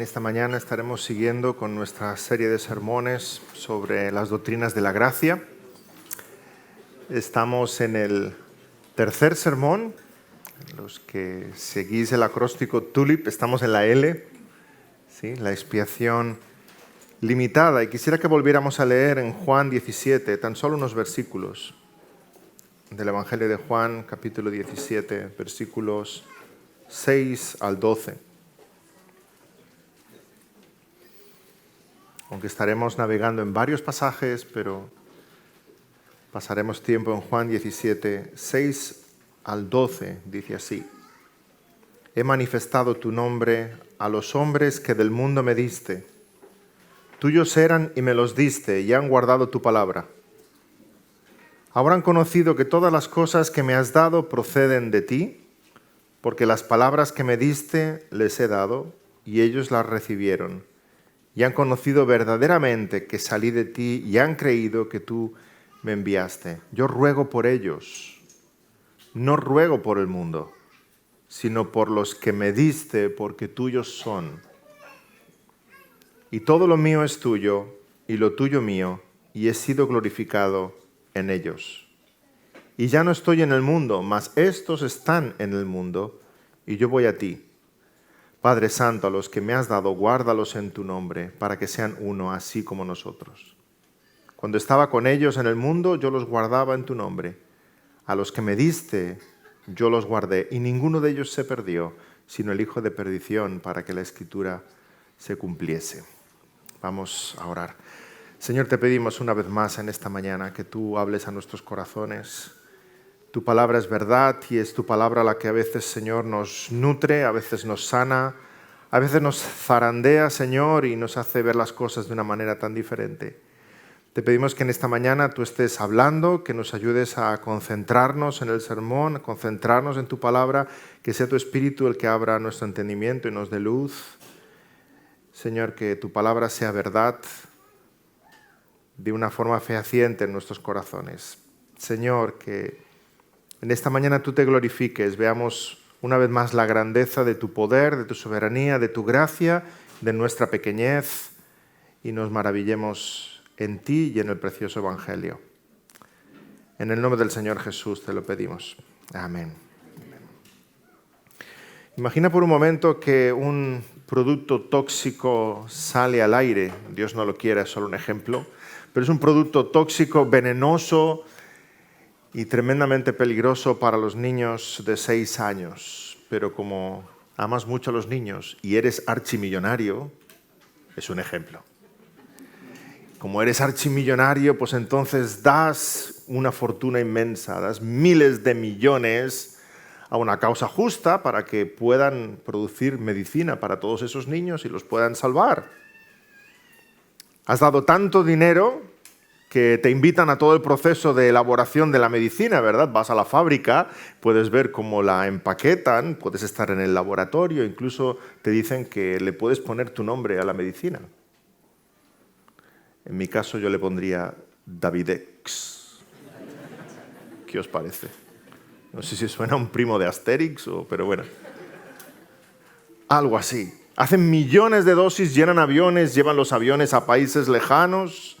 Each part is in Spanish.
esta mañana estaremos siguiendo con nuestra serie de sermones sobre las doctrinas de la gracia. Estamos en el tercer sermón. Los que seguís el acróstico TULIP, estamos en la L, ¿sí? La expiación limitada. Y quisiera que volviéramos a leer en Juan 17, tan solo unos versículos del Evangelio de Juan, capítulo 17, versículos 6 al 12. Aunque estaremos navegando en varios pasajes, pero pasaremos tiempo en Juan 17, 6 al 12, dice así: He manifestado tu nombre a los hombres que del mundo me diste. Tuyos eran y me los diste, y han guardado tu palabra. Ahora han conocido que todas las cosas que me has dado proceden de ti, porque las palabras que me diste les he dado, y ellos las recibieron. Y han conocido verdaderamente que salí de ti y han creído que tú me enviaste. Yo ruego por ellos, no ruego por el mundo, sino por los que me diste, porque tuyos son. Y todo lo mío es tuyo, y lo tuyo mío, y he sido glorificado en ellos. Y ya no estoy en el mundo, mas estos están en el mundo, y yo voy a ti. Padre Santo, a los que me has dado, guárdalos en tu nombre, para que sean uno, así como nosotros. Cuando estaba con ellos en el mundo, yo los guardaba en tu nombre. A los que me diste, yo los guardé, y ninguno de ellos se perdió, sino el hijo de perdición, para que la Escritura se cumpliese. Vamos a orar. Señor, te pedimos una vez más en esta mañana que tú hables a nuestros corazones. Tu palabra es verdad y es tu palabra la que a veces, Señor, nos nutre, a veces nos sana, a veces nos zarandea, Señor, y nos hace ver las cosas de una manera tan diferente. Te pedimos que en esta mañana tú estés hablando, que nos ayudes a concentrarnos en el sermón, a concentrarnos en tu palabra, que sea tu Espíritu el que abra nuestro entendimiento y nos dé luz. Señor, que tu palabra sea verdad de una forma fehaciente en nuestros corazones. Señor, que en esta mañana tú te glorifiques, veamos una vez más la grandeza de tu poder, de tu soberanía, de tu gracia, de nuestra pequeñez, y nos maravillemos en ti y en el precioso Evangelio. En el nombre del Señor Jesús te lo pedimos. Amén. Imagina por un momento que un producto tóxico sale al aire. Dios no lo quiera, es solo un ejemplo. Pero es un producto tóxico, venenoso y tremendamente peligroso para los niños de 6 años. Pero como amas mucho a los niños y eres archimillonario, es un ejemplo. Como eres archimillonario, pues entonces das una fortuna inmensa, das miles de millones a una causa justa para que puedan producir medicina para todos esos niños y los puedan salvar. Has dado tanto dinero que te invitan a todo el proceso de elaboración de la medicina, ¿verdad? Vas a la fábrica, puedes ver cómo la empaquetan, puedes estar en el laboratorio, incluso te dicen que le puedes poner tu nombre a la medicina. En mi caso yo le pondría Davidex. ¿Qué os parece? No sé si suena a un primo de Asterix, pero bueno. Algo así. Hacen millones de dosis, llenan aviones, llevan los aviones a países lejanos.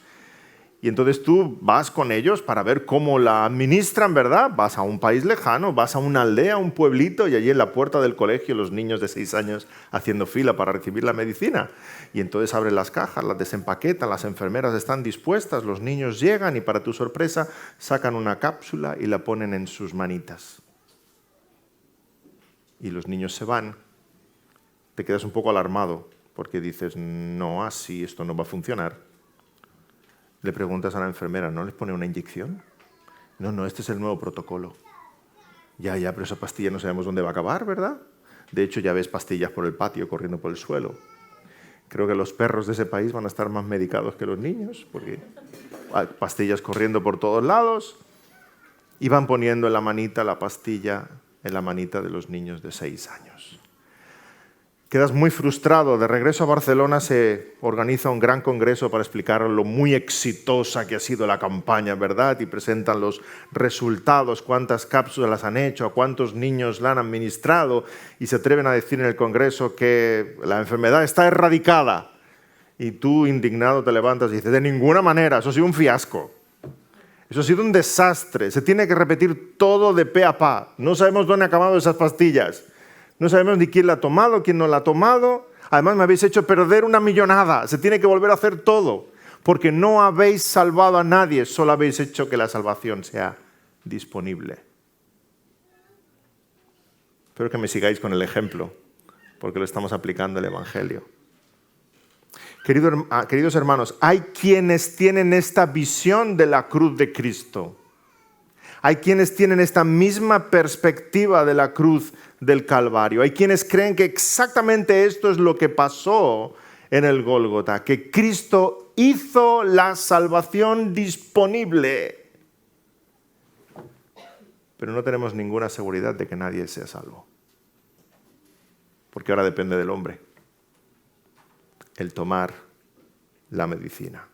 Y entonces tú vas con ellos para ver cómo la administran, ¿verdad? Vas a un país lejano, vas a una aldea, a un pueblito, y allí en la puerta del colegio los niños de 6 años haciendo fila para recibir la medicina. Y entonces abren las cajas, las desempaquetan, las enfermeras están dispuestas, los niños llegan y para tu sorpresa sacan una cápsula y la ponen en sus manitas. Y los niños se van. Te quedas un poco alarmado porque dices, no, así esto no va a funcionar. Le preguntas a la enfermera, ¿no les pone una inyección? No, este es el nuevo protocolo. Ya, pero esa pastilla no sabemos dónde va a acabar, ¿verdad? De hecho, ya ves pastillas por el patio corriendo por el suelo. Creo que los perros de ese país van a estar más medicados que los niños, porque hay pastillas corriendo por todos lados y van poniendo en la manita la pastilla en la manita de los niños de 6 años. quedas muy frustrado. De regreso a Barcelona se organiza un gran congreso para explicar lo muy exitosa que ha sido la campaña, ¿verdad? Y presentan los resultados, cuántas cápsulas han hecho, a cuántos niños la han administrado, y se atreven a decir en el congreso que la enfermedad está erradicada. Y tú, indignado, te levantas y dices, de ninguna manera, eso ha sido un fiasco. Eso ha sido un desastre. Se tiene que repetir todo de pe a pa. No sabemos dónde han acabado esas pastillas. No sabemos ni quién la ha tomado, quién no la ha tomado. Además, me habéis hecho perder una millonada. Se tiene que volver a hacer todo. Porque no habéis salvado a nadie, solo habéis hecho que la salvación sea disponible. Espero que me sigáis con el ejemplo, porque lo estamos aplicando el Evangelio. Queridos hermanos, hay quienes tienen esta visión de la cruz de Cristo. Hay quienes tienen esta misma perspectiva de la cruz del Calvario. Hay quienes creen que exactamente esto es lo que pasó en el Gólgota, que Cristo hizo la salvación disponible. Pero no tenemos ninguna seguridad de que nadie sea salvo, porque ahora depende del hombre el tomar la medicina.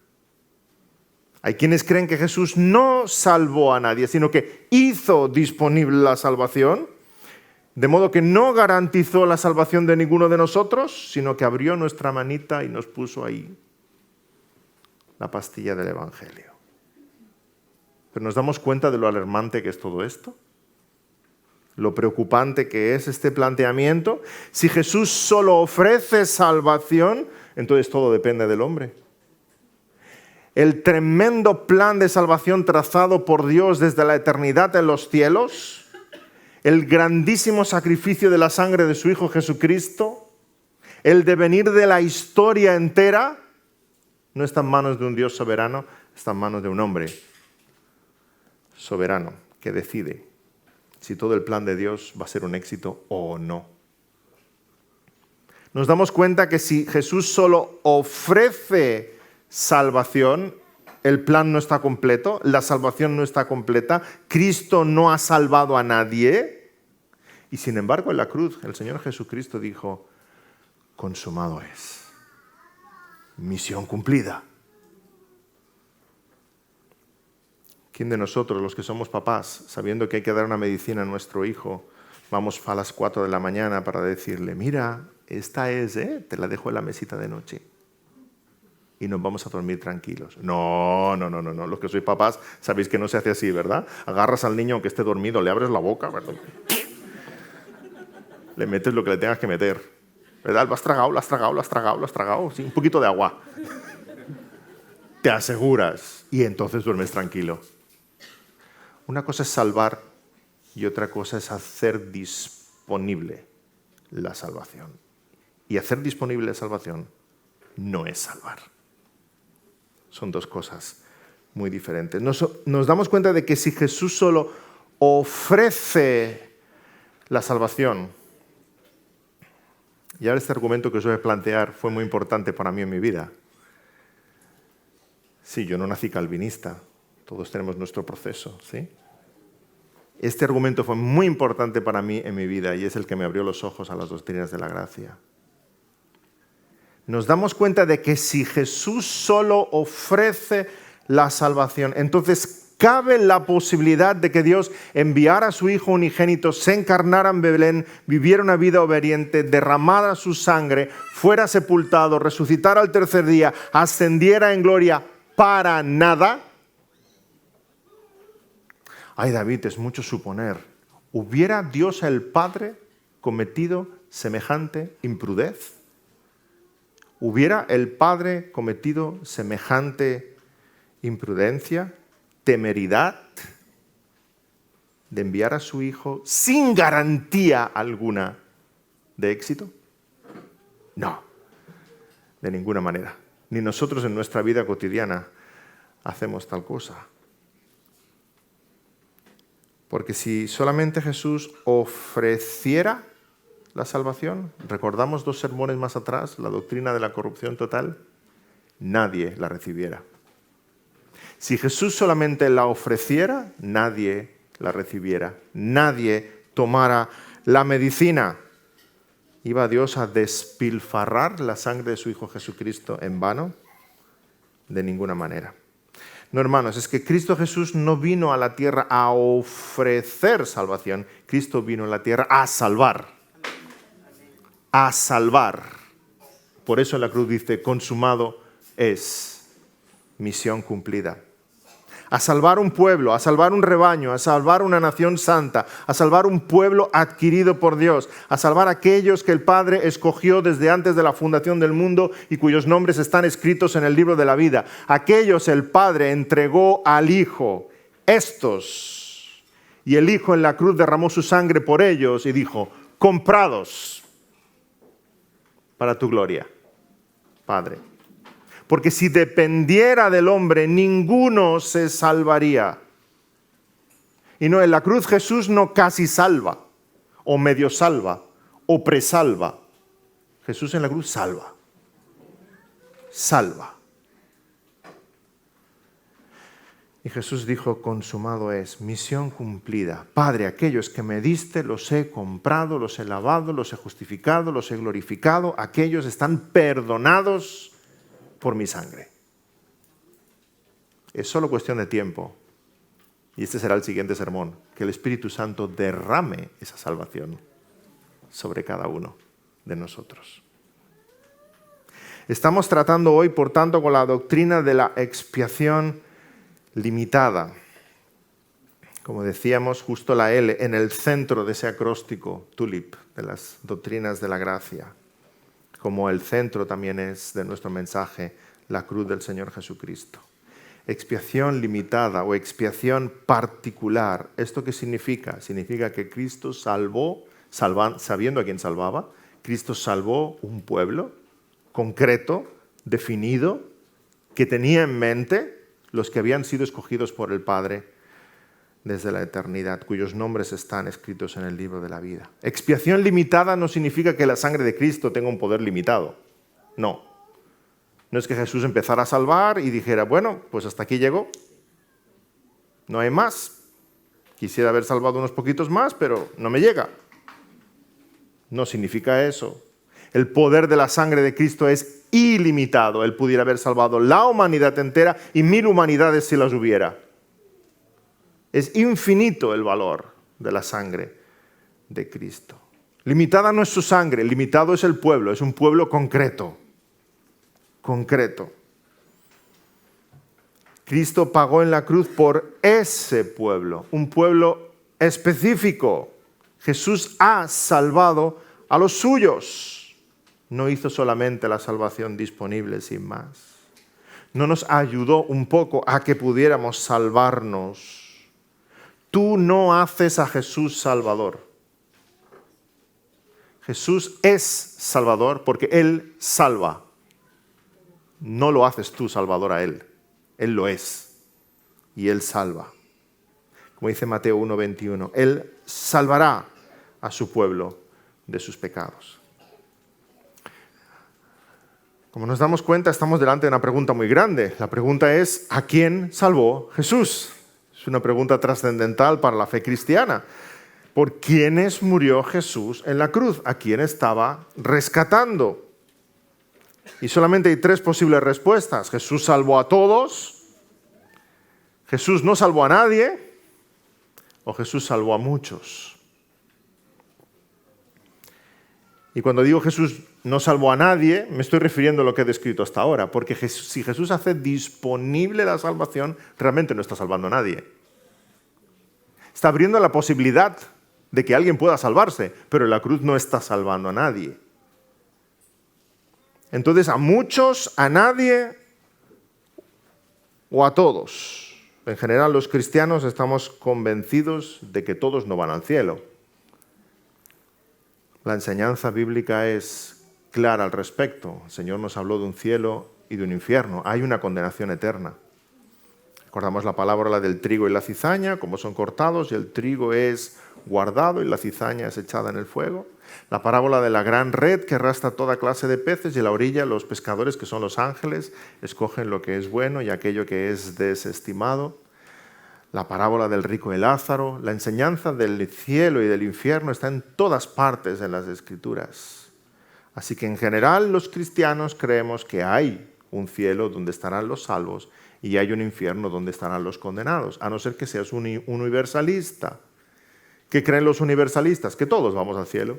Hay quienes creen que Jesús no salvó a nadie, sino que hizo disponible la salvación, de modo que no garantizó la salvación de ninguno de nosotros, sino que abrió nuestra manita y nos puso ahí la pastilla del Evangelio. Pero ¿nos damos cuenta de lo alarmante que es todo esto? Lo preocupante que es este planteamiento. Si Jesús solo ofrece salvación, entonces todo depende del hombre. El tremendo plan de salvación trazado por Dios desde la eternidad en los cielos, el grandísimo sacrificio de la sangre de su Hijo Jesucristo, el devenir de la historia entera, no está en manos de un Dios soberano, está en manos de un hombre soberano que decide si todo el plan de Dios va a ser un éxito o no. Nos damos cuenta que si Jesús solo ofrece salvación, el plan no está completo, la salvación no está completa, Cristo no ha salvado a nadie. Y sin embargo, en la cruz, el Señor Jesucristo dijo, consumado es, misión cumplida. ¿Quién de nosotros, los que somos papás, sabiendo que hay que dar una medicina a nuestro hijo, vamos a las 4 de la mañana para decirle, mira, esta es, te la dejo en la mesita de noche y nos vamos a dormir tranquilos? No. Los que sois papás sabéis que no se hace así, ¿verdad? Agarras al niño aunque esté dormido, le abres la boca, ¿verdad? Le metes lo que le tengas que meter, ¿verdad? Lo has tragado, sí, un poquito de agua. Te aseguras y entonces duermes tranquilo. Una cosa es salvar y otra cosa es hacer disponible la salvación. Y hacer disponible la salvación no es salvar. Son dos cosas muy diferentes. Nos damos cuenta de que si Jesús solo ofrece la salvación, y ahora este argumento que os voy a plantear fue muy importante para mí en mi vida. Sí, yo no nací calvinista, todos tenemos nuestro proceso, ¿sí? Este argumento fue muy importante para mí en mi vida y es el que me abrió los ojos a las doctrinas de la gracia. Nos damos cuenta de que si Jesús solo ofrece la salvación, entonces cabe la posibilidad de que Dios enviara a su Hijo unigénito, se encarnara en Belén, viviera una vida obediente, derramara su sangre, fuera sepultado, resucitara al tercer día, ascendiera en gloria para nada. Ay, David, es mucho suponer. ¿Hubiera Dios el Padre cometido semejante imprudez? ¿Hubiera el Padre cometido semejante imprudencia, temeridad de enviar a su Hijo sin garantía alguna de éxito? No, de ninguna manera. Ni nosotros en nuestra vida cotidiana hacemos tal cosa. Porque si solamente Jesús ofreciera la salvación, recordamos 2 sermones más atrás, la doctrina de la corrupción total, nadie la recibiera. Si Jesús solamente la ofreciera, nadie la recibiera, nadie tomara la medicina. ¿Iba Dios a despilfarrar la sangre de su Hijo Jesucristo en vano? De ninguna manera. No, hermanos, es que Cristo Jesús no vino a la tierra a ofrecer salvación. Cristo vino a la tierra a salvar. A salvar. Por eso en la cruz dice, consumado es, misión cumplida. A salvar un pueblo, a salvar un rebaño, a salvar una nación santa, a salvar un pueblo adquirido por Dios, a salvar a aquellos que el Padre escogió desde antes de la fundación del mundo y cuyos nombres están escritos en el libro de la vida. Aquellos el Padre entregó al Hijo, estos, y el Hijo en la cruz derramó su sangre por ellos y dijo, comprados para tu gloria, Padre. Porque si dependiera del hombre, ninguno se salvaría. Y no, en la cruz Jesús no casi salva, o medio salva, o presalva. Jesús en la cruz salva. Salva. Y Jesús dijo, consumado es, misión cumplida. Padre, aquellos que me diste los he comprado, los he lavado, los he justificado, los he glorificado. Aquellos están perdonados por mi sangre. Es solo cuestión de tiempo. Y este será el siguiente sermón, que el Espíritu Santo derrame esa salvación sobre cada uno de nosotros. Estamos tratando hoy, por tanto, con la doctrina de la expiación limitada. Como decíamos, justo la L en el centro de ese acróstico tulip de las doctrinas de la gracia. Como el centro también es de nuestro mensaje, la cruz del Señor Jesucristo. Expiación limitada o expiación particular. ¿Esto qué significa? Significa que Cristo salvó, sabiendo a quién salvaba, Cristo salvó un pueblo concreto, definido, que tenía en mente los que habían sido escogidos por el Padre desde la eternidad, cuyos nombres están escritos en el libro de la vida. Expiación limitada no significa que la sangre de Cristo tenga un poder limitado. No. No es que Jesús empezara a salvar y dijera, bueno, pues hasta aquí llegó. No hay más. Quisiera haber salvado unos poquitos más, pero no me llega. No significa eso. El poder de la sangre de Cristo es ilimitado. Él pudiera haber salvado la humanidad entera y 1000 humanidades si las hubiera. Es infinito el valor de la sangre de Cristo. Limitada no es su sangre, limitado es el pueblo, es un pueblo concreto. Concreto. Cristo pagó en la cruz por ese pueblo, un pueblo específico. Jesús ha salvado a los suyos. No hizo solamente la salvación disponible sin más. No nos ayudó un poco a que pudiéramos salvarnos. Tú no haces a Jesús Salvador. Jesús es Salvador porque Él salva. No lo haces tú Salvador a Él. Él lo es. Y Él salva. Como dice Mateo 1:21, Él salvará a su pueblo de sus pecados. Como nos damos cuenta, estamos delante de una pregunta muy grande. La pregunta es, ¿a quién salvó Jesús? Es una pregunta trascendental para la fe cristiana. ¿Por quiénes murió Jesús en la cruz? ¿A quién estaba rescatando? Y solamente hay 3 posibles respuestas. Jesús salvó a todos, Jesús no salvó a nadie, o Jesús salvó a muchos. Y cuando digo Jesús no salvó a nadie, me estoy refiriendo a lo que he descrito hasta ahora, porque si Jesús hace disponible la salvación, realmente no está salvando a nadie. Está abriendo la posibilidad de que alguien pueda salvarse, pero la cruz no está salvando a nadie. Entonces, a muchos, a nadie o a todos. En general, los cristianos estamos convencidos de que todos no van al cielo. La enseñanza bíblica es clara al respecto. El Señor nos habló de un cielo y de un infierno. Hay una condenación eterna. Recordamos la parábola del trigo y la cizaña, cómo son cortados y el trigo es guardado y la cizaña es echada en el fuego. La parábola de la gran red que arrastra toda clase de peces y en la orilla los pescadores, que son los ángeles, escogen lo que es bueno y aquello que es desestimado. La parábola del rico y Lázaro. La enseñanza del cielo y del infierno está en todas partes en las Escrituras. Así que en general los cristianos creemos que hay un cielo donde estarán los salvos y hay un infierno donde estarán los condenados, a no ser que seas un universalista. ¿Qué creen los universalistas? Que todos vamos al cielo.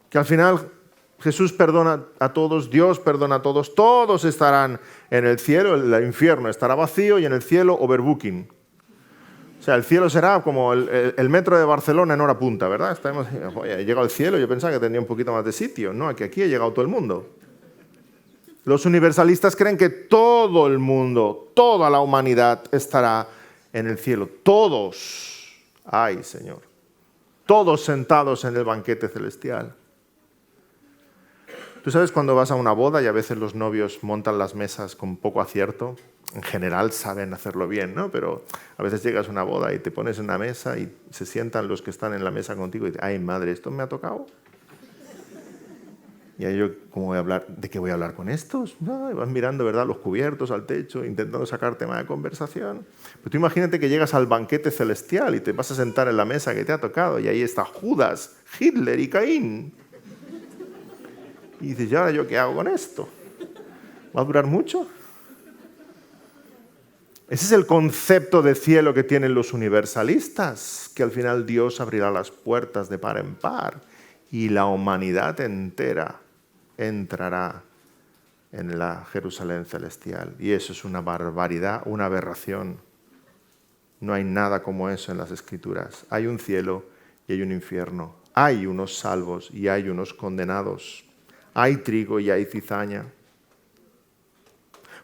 Que al final Jesús perdona a todos, Dios perdona a todos, todos estarán en el cielo, el infierno estará vacío y en el cielo overbooking. O sea, el cielo será como el metro de Barcelona en hora punta, ¿verdad? He llegado al cielo, yo pensaba que tendría un poquito más de sitio. No, que aquí ha llegado todo el mundo. Los universalistas creen que todo el mundo, toda la humanidad estará en el cielo. Todos. Ay, Señor. Todos sentados en el banquete celestial. Tú sabes cuando vas a una boda y a veces los novios montan las mesas con poco acierto. En general saben hacerlo bien, ¿no? Pero a veces llegas a una boda y te pones en una mesa y se sientan los que están en la mesa contigo y dicen, ay, madre, ¿esto me ha tocado? Y ahí yo, ¿cómo voy a hablar? ¿De qué voy a hablar con estos? No, y vas mirando, ¿verdad?, los cubiertos al techo, intentando sacar tema de conversación. Pero tú imagínate que llegas al banquete celestial y te vas a sentar en la mesa que te ha tocado y ahí está Judas, Hitler y Caín. Y dices, ¿y ahora yo qué hago con esto? ¿Va a durar mucho? Ese es el concepto de cielo que tienen los universalistas, que al final Dios abrirá las puertas de par en par y la humanidad entera entrará en la Jerusalén celestial. Y eso es una barbaridad, una aberración. No hay nada como eso en las Escrituras. Hay un cielo y hay un infierno. Hay unos salvos y hay unos condenados. Hay trigo y hay cizaña.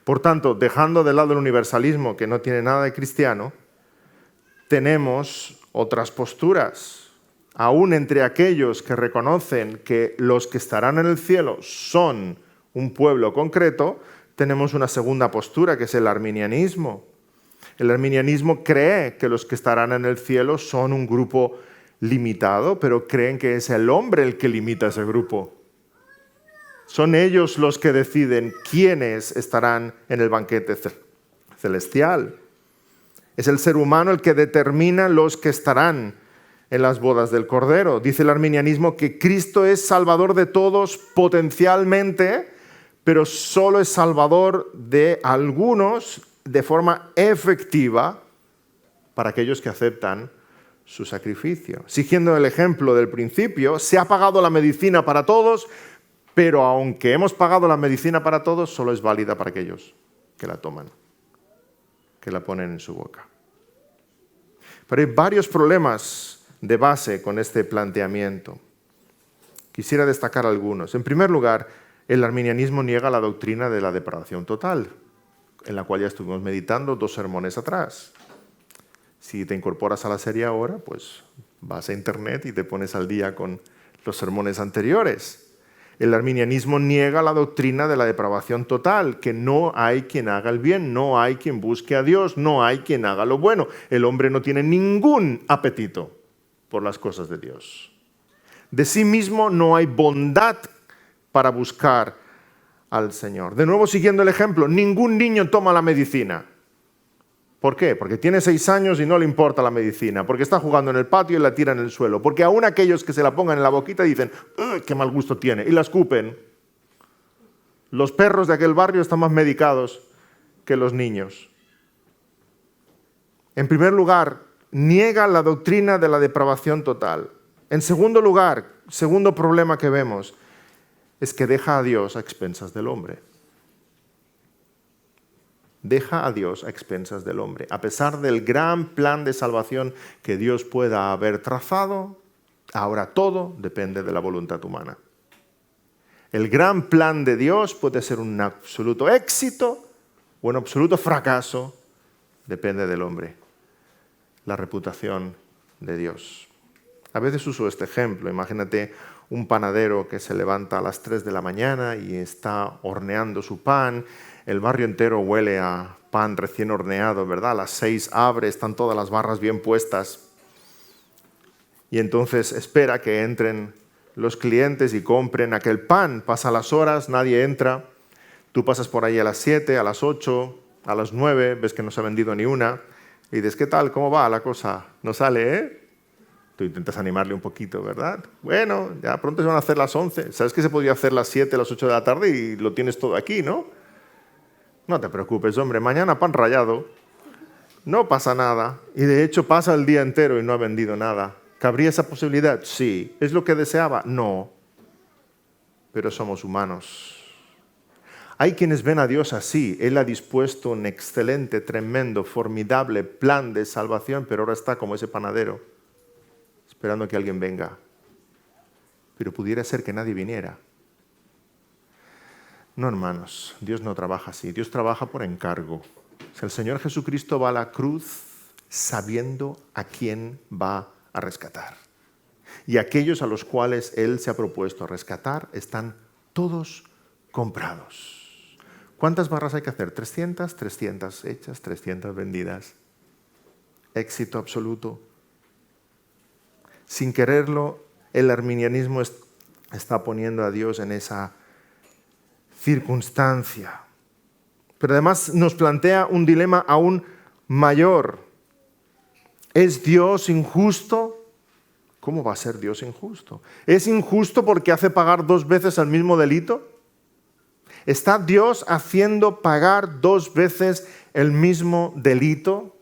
Por tanto, dejando de lado el universalismo, que no tiene nada de cristiano, tenemos otras posturas. Aún entre aquellos que reconocen que los que estarán en el cielo son un pueblo concreto, tenemos una segunda postura, que es el arminianismo. El arminianismo cree que los que estarán en el cielo son un grupo limitado, pero creen que es el hombre el que limita ese grupo. Son ellos los que deciden quiénes estarán en el banquete celestial. Es el ser humano el que determina los que estarán en las bodas del Cordero. Dice el arminianismo que Cristo es salvador de todos potencialmente, pero solo es salvador de algunos de forma efectiva para aquellos que aceptan su sacrificio. Siguiendo el ejemplo del principio, se ha pagado la medicina para todos, pero aunque hemos pagado la medicina para todos, solo es válida para aquellos que la toman, que la ponen en su boca. Pero hay varios problemas de base con este planteamiento. Quisiera destacar algunos. En primer lugar, el arminianismo niega la doctrina de la depravación total, en la cual ya estuvimos meditando 2 sermones atrás. Si te incorporas a la serie ahora, pues vas a internet y te pones al día con los sermones anteriores. El arminianismo niega la doctrina de la depravación total, que no hay quien haga el bien, no hay quien busque a Dios, no hay quien haga lo bueno. El hombre no tiene ningún apetito por las cosas de Dios. De sí mismo no hay bondad para buscar al Señor. De nuevo, siguiendo el ejemplo, ningún niño toma la medicina. ¿Por qué? Porque tiene 6 años y no le importa la medicina, porque está jugando en el patio y la tira en el suelo, porque aún aquellos que se la pongan en la boquita dicen, ¡qué mal gusto tiene!, y la escupen. Los perros de aquel barrio están más medicados que los niños. En primer lugar, niega la doctrina de la depravación total. En segundo lugar, segundo problema que vemos, es que deja a Dios a expensas del hombre. Deja a Dios a expensas del hombre. A pesar del gran plan de salvación que Dios pueda haber trazado, ahora todo depende de la voluntad humana. El gran plan de Dios puede ser un absoluto éxito o un absoluto fracaso, depende del hombre. La reputación de Dios. A veces uso este ejemplo. Imagínate un panadero que se levanta a las 3 de la mañana y está horneando su pan. El barrio entero huele a pan recién horneado, ¿verdad? A las 6 abre, están todas las barras bien puestas. Y entonces espera que entren los clientes y compren aquel pan. Pasan las horas, nadie entra. Tú pasas por ahí a las 7, a las 8, a las 9, ves que no se ha vendido ni una. Y dices, ¿qué tal? ¿Cómo va la cosa? No sale, ¿eh? Tú intentas animarle un poquito, ¿verdad? Bueno, ya pronto se van a hacer las 11. ¿Sabes que se podía hacer las 7, las 8 de la tarde y lo tienes todo aquí, no? No te preocupes, hombre, mañana pan rallado. No pasa nada. Y de hecho pasa el día entero y no ha vendido nada. ¿Cabría esa posibilidad? Sí. ¿Es lo que deseaba? No. Pero somos humanos. Hay quienes ven a Dios así. Él ha dispuesto un excelente, tremendo, formidable plan de salvación, pero ahora está como ese panadero, esperando que alguien venga. Pero pudiera ser que nadie viniera. No, hermanos, Dios no trabaja así. Dios trabaja por encargo. El Señor Jesucristo va a la cruz sabiendo a quién va a rescatar. Y aquellos a los cuales Él se ha propuesto rescatar están todos comprados. ¿Cuántas barras hay que hacer? 300, 300 hechas, 300 vendidas. Éxito absoluto. Sin quererlo, el arminianismo está poniendo a Dios en esa circunstancia. Pero además nos plantea un dilema aún mayor. ¿Es Dios injusto? ¿Cómo va a ser Dios injusto? ¿Es injusto porque hace pagar 2 veces el mismo delito? ¿Está Dios haciendo pagar 2 veces el mismo delito?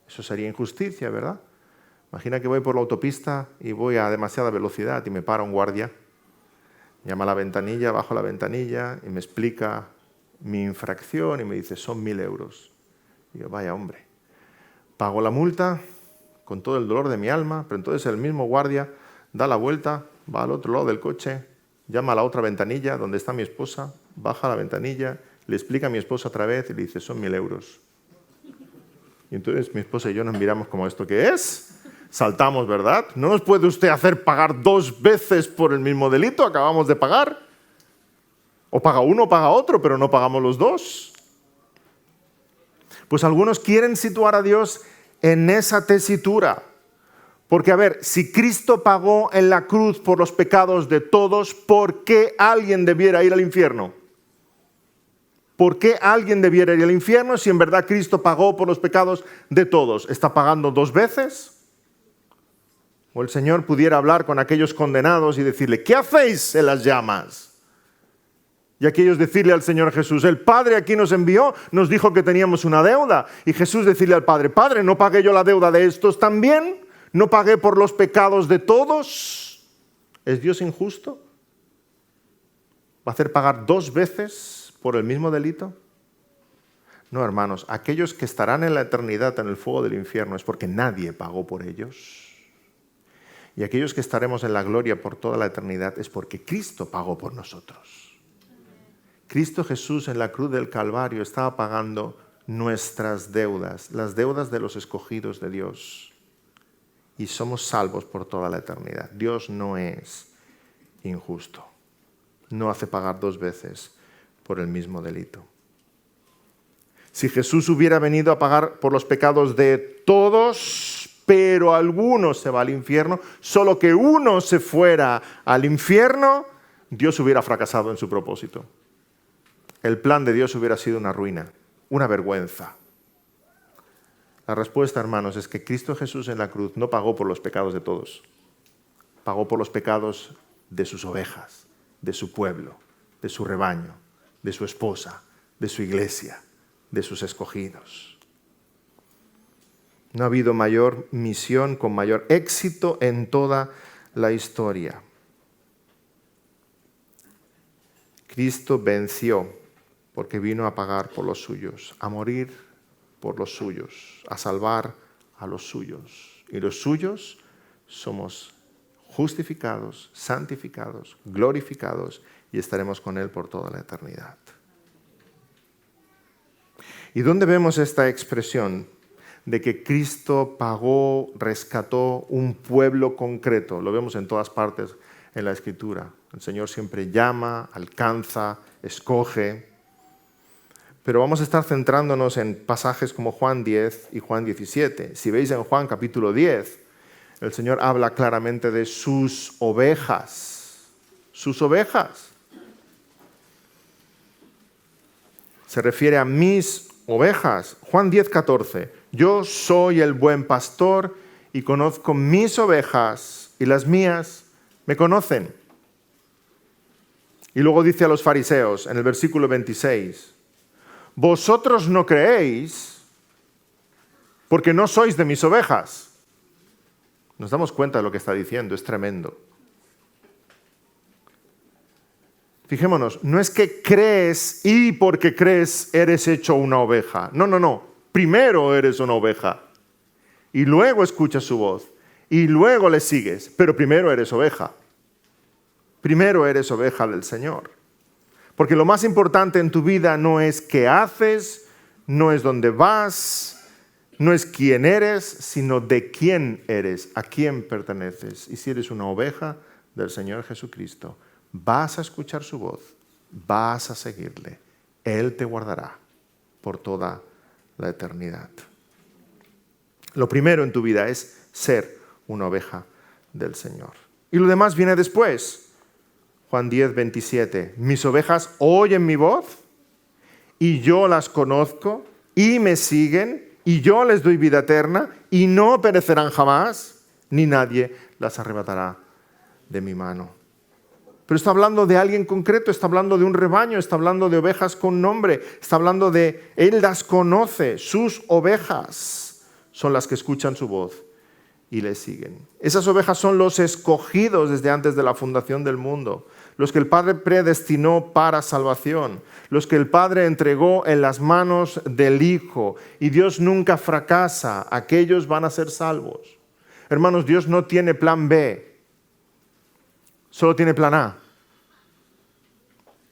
Eso sería injusticia, ¿verdad? Imagina que voy por la autopista y voy a demasiada velocidad y me para un guardia. Llama a la ventanilla, bajo la ventanilla y me explica mi infracción y me dice, son 1.000 euros. Y yo, vaya hombre. Pago la multa con todo el dolor de mi alma, pero entonces el mismo guardia da la vuelta, va al otro lado del coche, llama a la otra ventanilla donde está mi esposa, baja la ventanilla, le explica a mi esposa otra vez y le dice, son 1.000 euros. Y entonces mi esposa y yo nos miramos como, ¿esto qué es? Saltamos, ¿verdad? ¿No nos puede usted hacer pagar 2 veces por el mismo delito? Acabamos de pagar. O paga uno o paga otro, pero no pagamos los 2. Pues algunos quieren situar a Dios en esa tesitura. Porque, a ver, si Cristo pagó en la cruz por los pecados de todos, ¿por qué alguien debiera ir al infierno? ¿Por qué alguien debiera ir al infierno si en verdad Cristo pagó por los pecados de todos? ¿Está pagando 2 veces? O el Señor pudiera hablar con aquellos condenados y decirle, ¿qué hacéis en las llamas? Y aquellos decirle al Señor Jesús, el Padre aquí nos envió, nos dijo que teníamos una deuda. Y Jesús decirle al Padre, Padre, ¿no pagué yo la deuda de estos también? ¿No pagué por los pecados de todos? ¿Es Dios injusto? ¿Va a hacer pagar 2 veces por el mismo delito? No, hermanos, aquellos que estarán en la eternidad en el fuego del infierno es porque nadie pagó por ellos. Y aquellos que estaremos en la gloria por toda la eternidad es porque Cristo pagó por nosotros. Cristo Jesús en la cruz del Calvario estaba pagando nuestras deudas, las deudas de los escogidos de Dios. Y somos salvos por toda la eternidad. Dios no es injusto. No hace pagar 2 veces por el mismo delito. Si Jesús hubiera venido a pagar por los pecados de todos, pero alguno se va al infierno, solo que uno se fuera al infierno, Dios hubiera fracasado en su propósito. El plan de Dios hubiera sido una ruina, una vergüenza. La respuesta, hermanos, es que Cristo Jesús en la cruz no pagó por los pecados de todos. Pagó por los pecados de sus ovejas, de su pueblo, de su rebaño, de su esposa, de su iglesia, de sus escogidos. No ha habido mayor misión con mayor éxito en toda la historia. Cristo venció porque vino a pagar por los suyos, a morir por los suyos, a salvar a los suyos. Y los suyos somos justificados, santificados, glorificados y estaremos con Él por toda la eternidad. ¿Y dónde vemos esta expresión de que Cristo pagó, rescató un pueblo concreto? Lo vemos en todas partes en la Escritura. El Señor siempre llama, alcanza, escoge. Pero vamos a estar centrándonos en pasajes como Juan 10 y Juan 17. Si veis en Juan capítulo 10, el Señor habla claramente de sus ovejas. Sus ovejas. Se refiere a mis ovejas. Juan 10, 14. Yo soy el buen pastor y conozco mis ovejas y las mías me conocen. Y luego dice a los fariseos en el versículo 26, vosotros no creéis porque no sois de mis ovejas. Nos damos cuenta de lo que está diciendo, es tremendo. Fijémonos, no es que crees y porque crees eres hecho una oveja. No. Primero eres una oveja y luego escuchas su voz y luego le sigues, pero primero eres oveja. Primero eres oveja del Señor. Porque lo más importante en tu vida no es qué haces, no es dónde vas, no es quién eres, sino de quién eres, a quién perteneces. Y si eres una oveja del Señor Jesucristo, vas a escuchar su voz, vas a seguirle. Él te guardará por toda la eternidad. Lo primero en tu vida es ser una oveja del Señor. Y lo demás viene después. Juan 10, 27. Mis ovejas oyen mi voz y yo las conozco y me siguen y yo les doy vida eterna y no perecerán jamás, ni nadie las arrebatará de mi mano. Pero está hablando de alguien concreto, está hablando de un rebaño, está hablando de ovejas con nombre, está hablando de Él las conoce, sus ovejas son las que escuchan su voz y le siguen. Esas ovejas son los escogidos desde antes de la fundación del mundo, los que el Padre predestinó para salvación, los que el Padre entregó en las manos del Hijo. Y Dios nunca fracasa, aquellos van a ser salvos. Hermanos, Dios no tiene plan B, solo tiene plan A.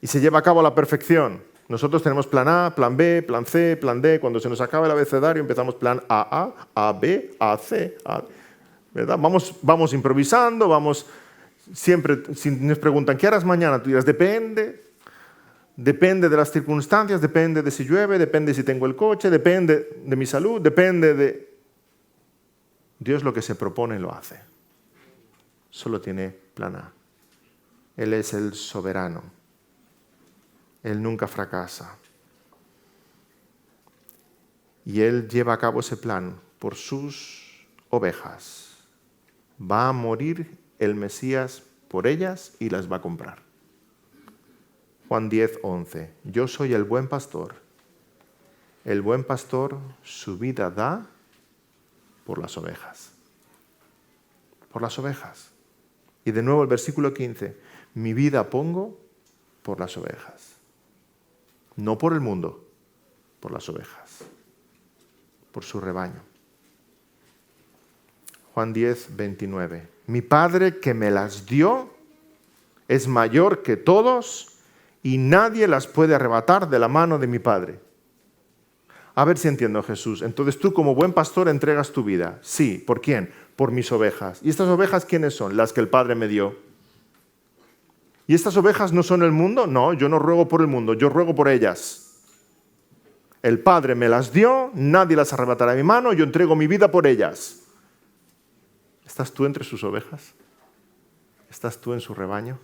Y se lleva a cabo a la perfección. Nosotros tenemos plan A, plan B, plan C, plan D. Cuando se nos acaba el abecedario empezamos plan A, B, A, C, A, ¿verdad? Vamos improvisando, vamos siempre, si nos preguntan, ¿qué harás mañana? Tú dirás, depende de las circunstancias, depende de si llueve, depende de si tengo el coche, depende de mi salud, depende de... Dios lo que se propone lo hace. Solo tiene plan A. Él es el soberano. Él nunca fracasa. Y Él lleva a cabo ese plan por sus ovejas. Va a morir el Mesías por ellas y las va a comprar. Juan 10, 11. Yo soy el buen pastor. El buen pastor su vida da por las ovejas. Por las ovejas. Y de nuevo el versículo 15. Mi vida pongo por las ovejas. No por el mundo, por las ovejas. Por su rebaño. Juan 10, 29. Mi Padre que me las dio es mayor que todos y nadie las puede arrebatar de la mano de mi Padre. A ver si entiendo, Jesús. Entonces tú como buen pastor entregas tu vida. Sí, ¿por quién? Por mis ovejas. ¿Y estas ovejas quiénes son? Las que el Padre me dio. ¿Y estas ovejas no son el mundo? No, yo no ruego por el mundo, yo ruego por ellas. El Padre me las dio, nadie las arrebatará de mi mano, yo entrego mi vida por ellas. ¿Estás tú entre sus ovejas? ¿Estás tú en su rebaño?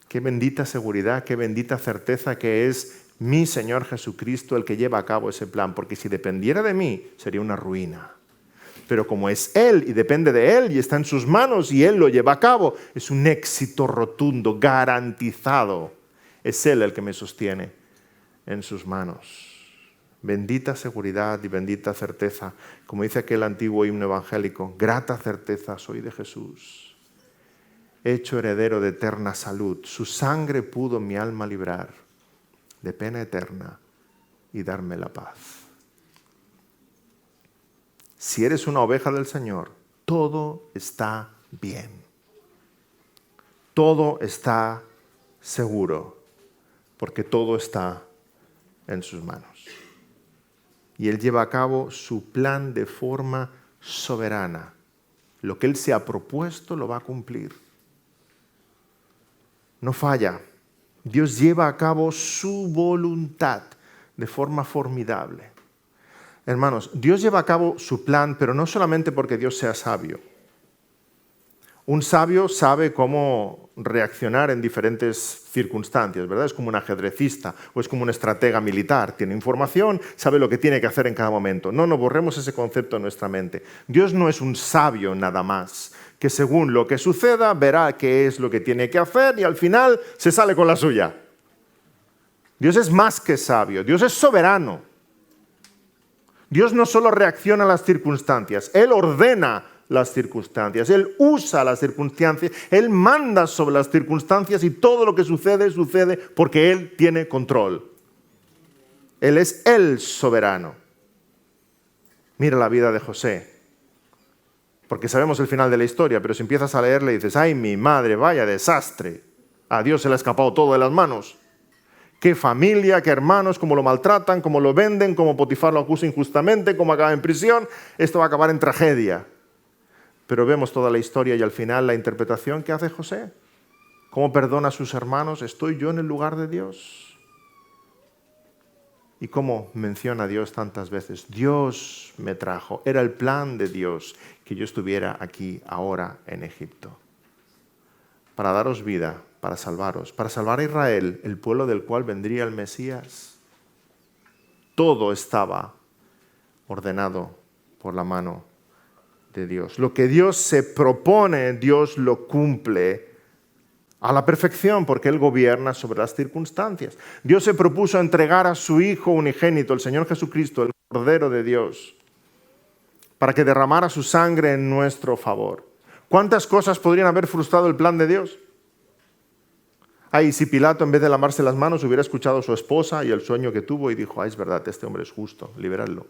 Qué bendita seguridad, qué bendita certeza que es mi Señor Jesucristo el que lleva a cabo ese plan, porque si dependiera de mí sería una ruina. Pero como es Él y depende de Él y está en sus manos y Él lo lleva a cabo, es un éxito rotundo, garantizado. Es Él el que me sostiene en sus manos. Bendita seguridad y bendita certeza. Como dice aquel antiguo himno evangélico, grata certeza soy de Jesús. Hecho heredero de eterna salud, su sangre pudo mi alma librar de pena eterna y darme la paz. Si eres una oveja del Señor, todo está bien. Todo está seguro, porque todo está en sus manos. Y Él lleva a cabo su plan de forma soberana. Lo que Él se ha propuesto lo va a cumplir. No falla. Dios lleva a cabo su voluntad de forma formidable. Hermanos, Dios lleva a cabo su plan, pero no solamente porque Dios sea sabio, Un sabio sabe cómo reaccionar en diferentes circunstancias, ¿verdad? Es como un ajedrecista o es como un estratega militar. Tiene información, sabe lo que tiene que hacer en cada momento. No borremos ese concepto en nuestra mente. Dios no es un sabio nada más, que según lo que suceda verá qué es lo que tiene que hacer y al final se sale con la suya. Dios es más que sabio, Dios es soberano. Dios no solo reacciona a las circunstancias, Él ordena las circunstancias, Él usa las circunstancias, Él manda sobre las circunstancias y todo lo que sucede, sucede porque Él tiene control. Él es el soberano. Mira la vida de José, porque sabemos el final de la historia, pero si empiezas a leerle y dices, ¡ay, mi madre, vaya desastre! A Dios se le ha escapado todo de las manos. Qué familia, qué hermanos, cómo lo maltratan, cómo lo venden, cómo Potifar lo acusa injustamente, cómo acaba en prisión. Esto va a acabar en tragedia. Pero vemos toda la historia y al final la interpretación que hace José. ¿Cómo perdona a sus hermanos? ¿Estoy yo en el lugar de Dios? Y cómo menciona a Dios tantas veces. Dios me trajo. Era el plan de Dios que yo estuviera aquí ahora en Egipto. Para daros vida, para salvaros, para salvar a Israel, el pueblo del cual vendría el Mesías. Todo estaba ordenado por la mano de Dios. Lo que Dios se propone, Dios lo cumple a la perfección porque Él gobierna sobre las circunstancias. Dios se propuso entregar a su Hijo unigénito, el Señor Jesucristo, el Cordero de Dios, para que derramara su sangre en nuestro favor. ¿Cuántas cosas podrían haber frustrado el plan de Dios? Ay, si Pilato en vez de lavarse las manos hubiera escuchado a su esposa y el sueño que tuvo y dijo, es verdad, este hombre es justo, liberadlo.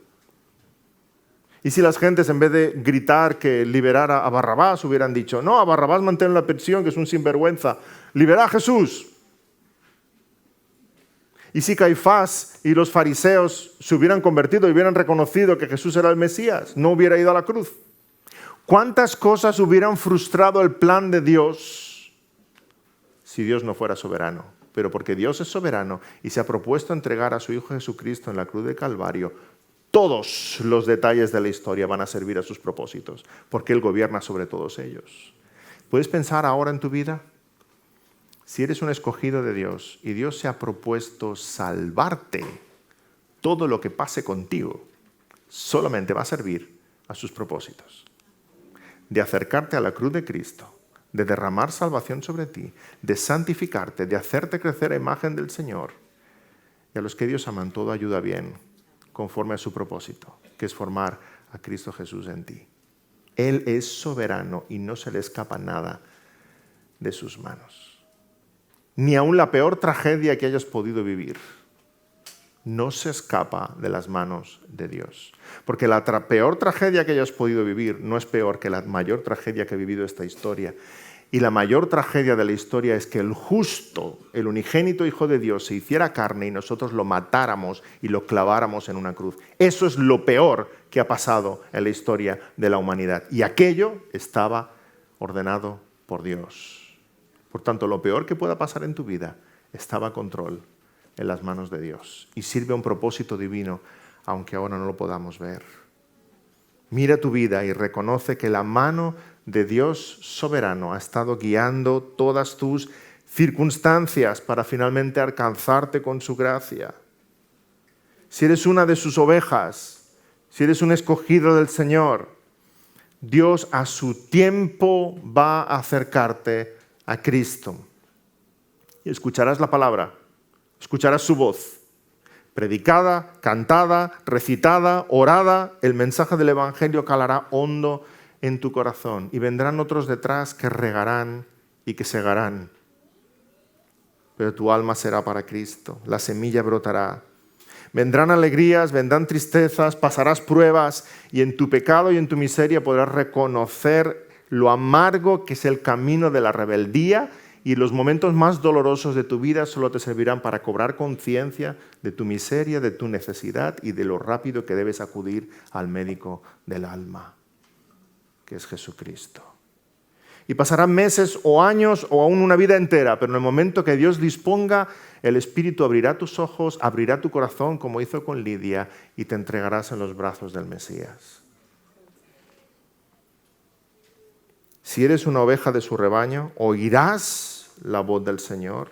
Y si las gentes en vez de gritar que liberara a Barrabás hubieran dicho, no, a Barrabás mantén la prisión, que es un sinvergüenza, libera a Jesús. Y si Caifás y los fariseos se hubieran convertido y hubieran reconocido que Jesús era el Mesías, no hubiera ido a la cruz. ¿Cuántas cosas hubieran frustrado el plan de Dios si Dios no fuera soberano? Pero porque Dios es soberano y se ha propuesto entregar a su Hijo Jesucristo en la cruz de Calvario, todos los detalles de la historia van a servir a sus propósitos, porque Él gobierna sobre todos ellos. ¿Puedes pensar ahora en tu vida? Si eres un escogido de Dios y Dios se ha propuesto salvarte, todo lo que pase contigo solamente va a servir a sus propósitos. De acercarte a la cruz de Cristo, de derramar salvación sobre ti, de santificarte, de hacerte crecer a imagen del Señor. Y a los que Dios aman, todo ayuda bien, conforme a su propósito, que es formar a Cristo Jesús en ti. Él es soberano y no se le escapa nada de sus manos. Ni aun la peor tragedia que hayas podido vivir no se escapa de las manos de Dios. Porque la peor tragedia que hayas podido vivir no es peor que la mayor tragedia que ha vivido esta historia. Y la mayor tragedia de la historia es que el justo, el unigénito Hijo de Dios, se hiciera carne y nosotros lo matáramos y lo claváramos en una cruz. Eso es lo peor que ha pasado en la historia de la humanidad. Y aquello estaba ordenado por Dios. Por tanto, lo peor que pueda pasar en tu vida estaba a control en las manos de Dios. Y sirve a un propósito divino, aunque ahora no lo podamos ver. Mira tu vida y reconoce que la mano de Dios soberano ha estado guiando todas tus circunstancias para finalmente alcanzarte con su gracia. Si eres una de sus ovejas, si eres un escogido del Señor, Dios a su tiempo va a acercarte a Cristo. Y escucharás la palabra, escucharás su voz, predicada, cantada, recitada, orada, el mensaje del Evangelio calará hondo en tu corazón y vendrán otros detrás que regarán y que segarán. Pero tu alma será para Cristo, la semilla brotará. Vendrán alegrías, vendrán tristezas, pasarás pruebas y en tu pecado y en tu miseria podrás reconocer lo amargo que es el camino de la rebeldía y los momentos más dolorosos de tu vida solo te servirán para cobrar conciencia de tu miseria, de tu necesidad y de lo rápido que debes acudir al médico del alma, que es Jesucristo. Y pasarán meses o años o aún una vida entera, pero en el momento que Dios disponga, el Espíritu abrirá tus ojos, abrirá tu corazón como hizo con Lidia y te entregarás en los brazos del Mesías. Si eres una oveja de su rebaño, oirás la voz del Señor,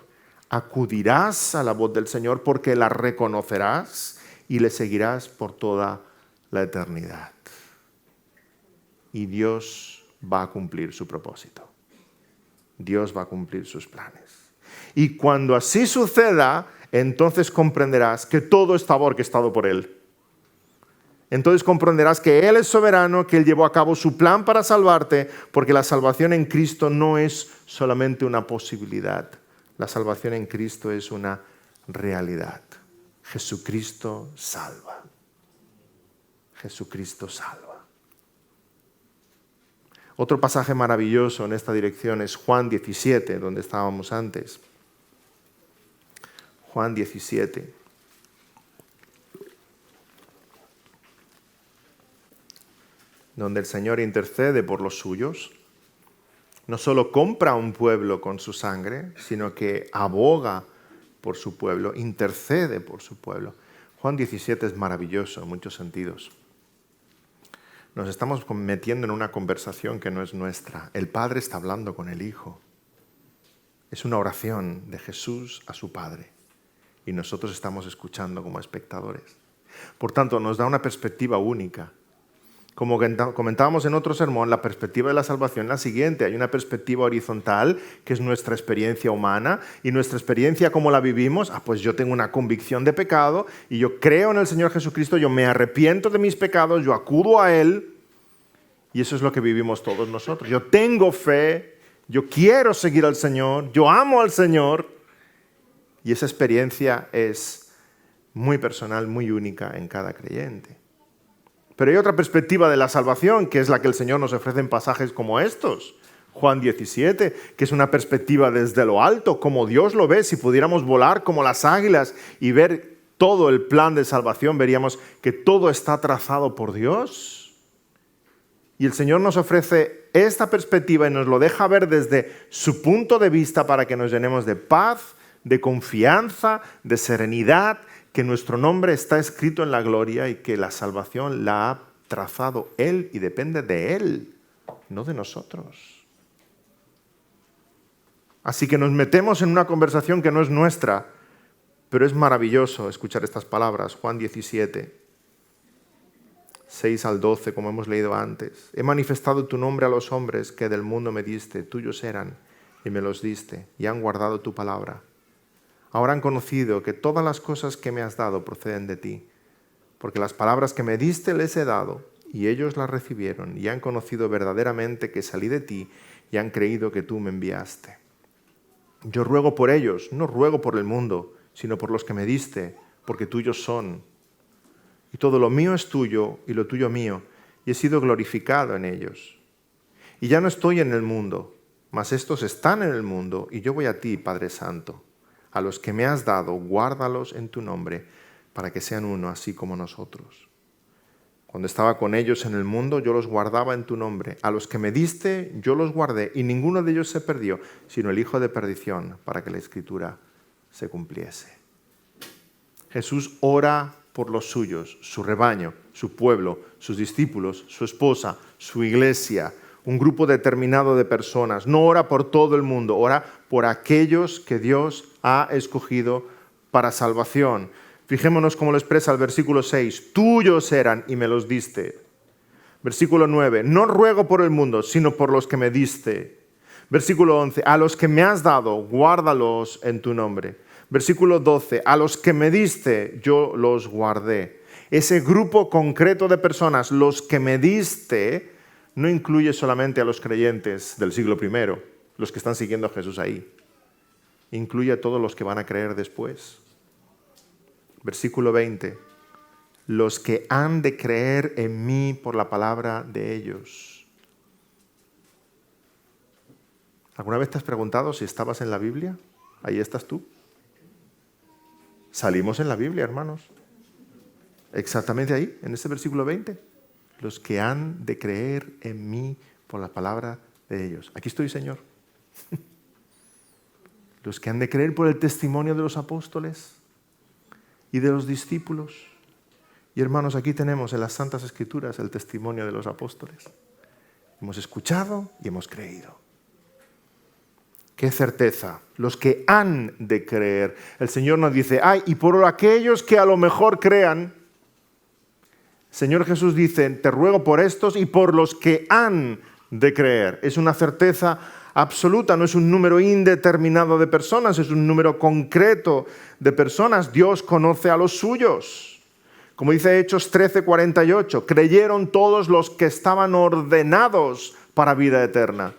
acudirás a la voz del Señor porque la reconocerás y le seguirás por toda la eternidad. Y Dios va a cumplir su propósito. Dios va a cumplir sus planes. Y cuando así suceda, entonces comprenderás que todo estaba orquestado por Él. Entonces comprenderás que Él es soberano, que Él llevó a cabo su plan para salvarte, porque la salvación en Cristo no es solamente una posibilidad. La salvación en Cristo es una realidad. Jesucristo salva. Jesucristo salva. Otro pasaje maravilloso en esta dirección es Juan 17, donde estábamos antes. Juan 17. Donde el Señor intercede por los suyos. No solo compra a un pueblo con su sangre, sino que aboga por su pueblo, intercede por su pueblo. Juan 17 es maravilloso en muchos sentidos. Nos estamos metiendo en una conversación que no es nuestra. El Padre está hablando con el Hijo. Es una oración de Jesús a su Padre. Y nosotros estamos escuchando como espectadores. Por tanto, nos da una perspectiva única. Como comentábamos en otro sermón, la perspectiva de la salvación es la siguiente. Hay una perspectiva horizontal, que es nuestra experiencia humana, y nuestra experiencia, ¿cómo la vivimos? Pues yo tengo una convicción de pecado, y yo creo en el Señor Jesucristo, yo me arrepiento de mis pecados, yo acudo a Él, y eso es lo que vivimos todos nosotros. Yo tengo fe, yo quiero seguir al Señor, yo amo al Señor, y esa experiencia es muy personal, muy única en cada creyente. Pero hay otra perspectiva de la salvación, que es la que el Señor nos ofrece en pasajes como estos. Juan 17, que es una perspectiva desde lo alto, como Dios lo ve. Si pudiéramos volar como las águilas y ver todo el plan de salvación, veríamos que todo está trazado por Dios. Y el Señor nos ofrece esta perspectiva y nos lo deja ver desde su punto de vista para que nos llenemos de paz, de confianza, de serenidad, que nuestro nombre está escrito en la gloria y que la salvación la ha trazado Él y depende de Él, no de nosotros. Así que nos metemos en una conversación que no es nuestra, pero es maravilloso escuchar estas palabras. Juan 17, 6 al 12, como hemos leído antes. He manifestado tu nombre a los hombres que del mundo me diste, tuyos eran y me los diste, y han guardado tu palabra. Ahora han conocido que todas las cosas que me has dado proceden de ti, porque las palabras que me diste les he dado, y ellos las recibieron, y han conocido verdaderamente que salí de ti, y han creído que tú me enviaste. Yo ruego por ellos, no ruego por el mundo, sino por los que me diste, porque tuyos son. Y todo lo mío es tuyo, y lo tuyo mío, y he sido glorificado en ellos. Y ya no estoy en el mundo, mas estos están en el mundo, y yo voy a ti, Padre Santo. A los que me has dado, guárdalos en tu nombre, para que sean uno, así como nosotros. Cuando estaba con ellos en el mundo, yo los guardaba en tu nombre. A los que me diste, yo los guardé, y ninguno de ellos se perdió, sino el hijo de perdición, para que la Escritura se cumpliese. Jesús ora por los suyos, su rebaño, su pueblo, sus discípulos, su esposa, su iglesia, un grupo determinado de personas. No ora por todo el mundo, ora por aquellos que Dios ha escogido para salvación. Fijémonos cómo lo expresa el versículo 6. Tuyos eran y me los diste. Versículo 9. No ruego por el mundo, sino por los que me diste. Versículo 11. A los que me has dado, guárdalos en tu nombre. Versículo 12. A los que me diste, yo los guardé. Ese grupo concreto de personas, los que me diste, no incluye solamente a los creyentes del siglo I, los que están siguiendo a Jesús ahí. Incluye a todos los que van a creer después. Versículo 20. Los que han de creer en mí por la palabra de ellos. ¿Alguna vez te has preguntado si estabas en la Biblia? Ahí estás tú. Salimos en la Biblia, hermanos. Exactamente ahí, en ese versículo 20. Los que han de creer en mí por la palabra de ellos. Aquí estoy, Señor. Los que han de creer por el testimonio de los apóstoles y de los discípulos. Y hermanos, aquí tenemos en las Santas Escrituras el testimonio de los apóstoles. Hemos escuchado y hemos creído. ¡Qué certeza! Los que han de creer. El Señor nos dice, ¡ay! Y por aquellos que a lo mejor crean, el Señor Jesús dice, te ruego por estos y por los que han de creer. Es una certeza absoluta, no es un número indeterminado de personas, es un número concreto de personas. Dios conoce a los suyos. Como dice Hechos 13:48, creyeron todos los que estaban ordenados para vida eterna.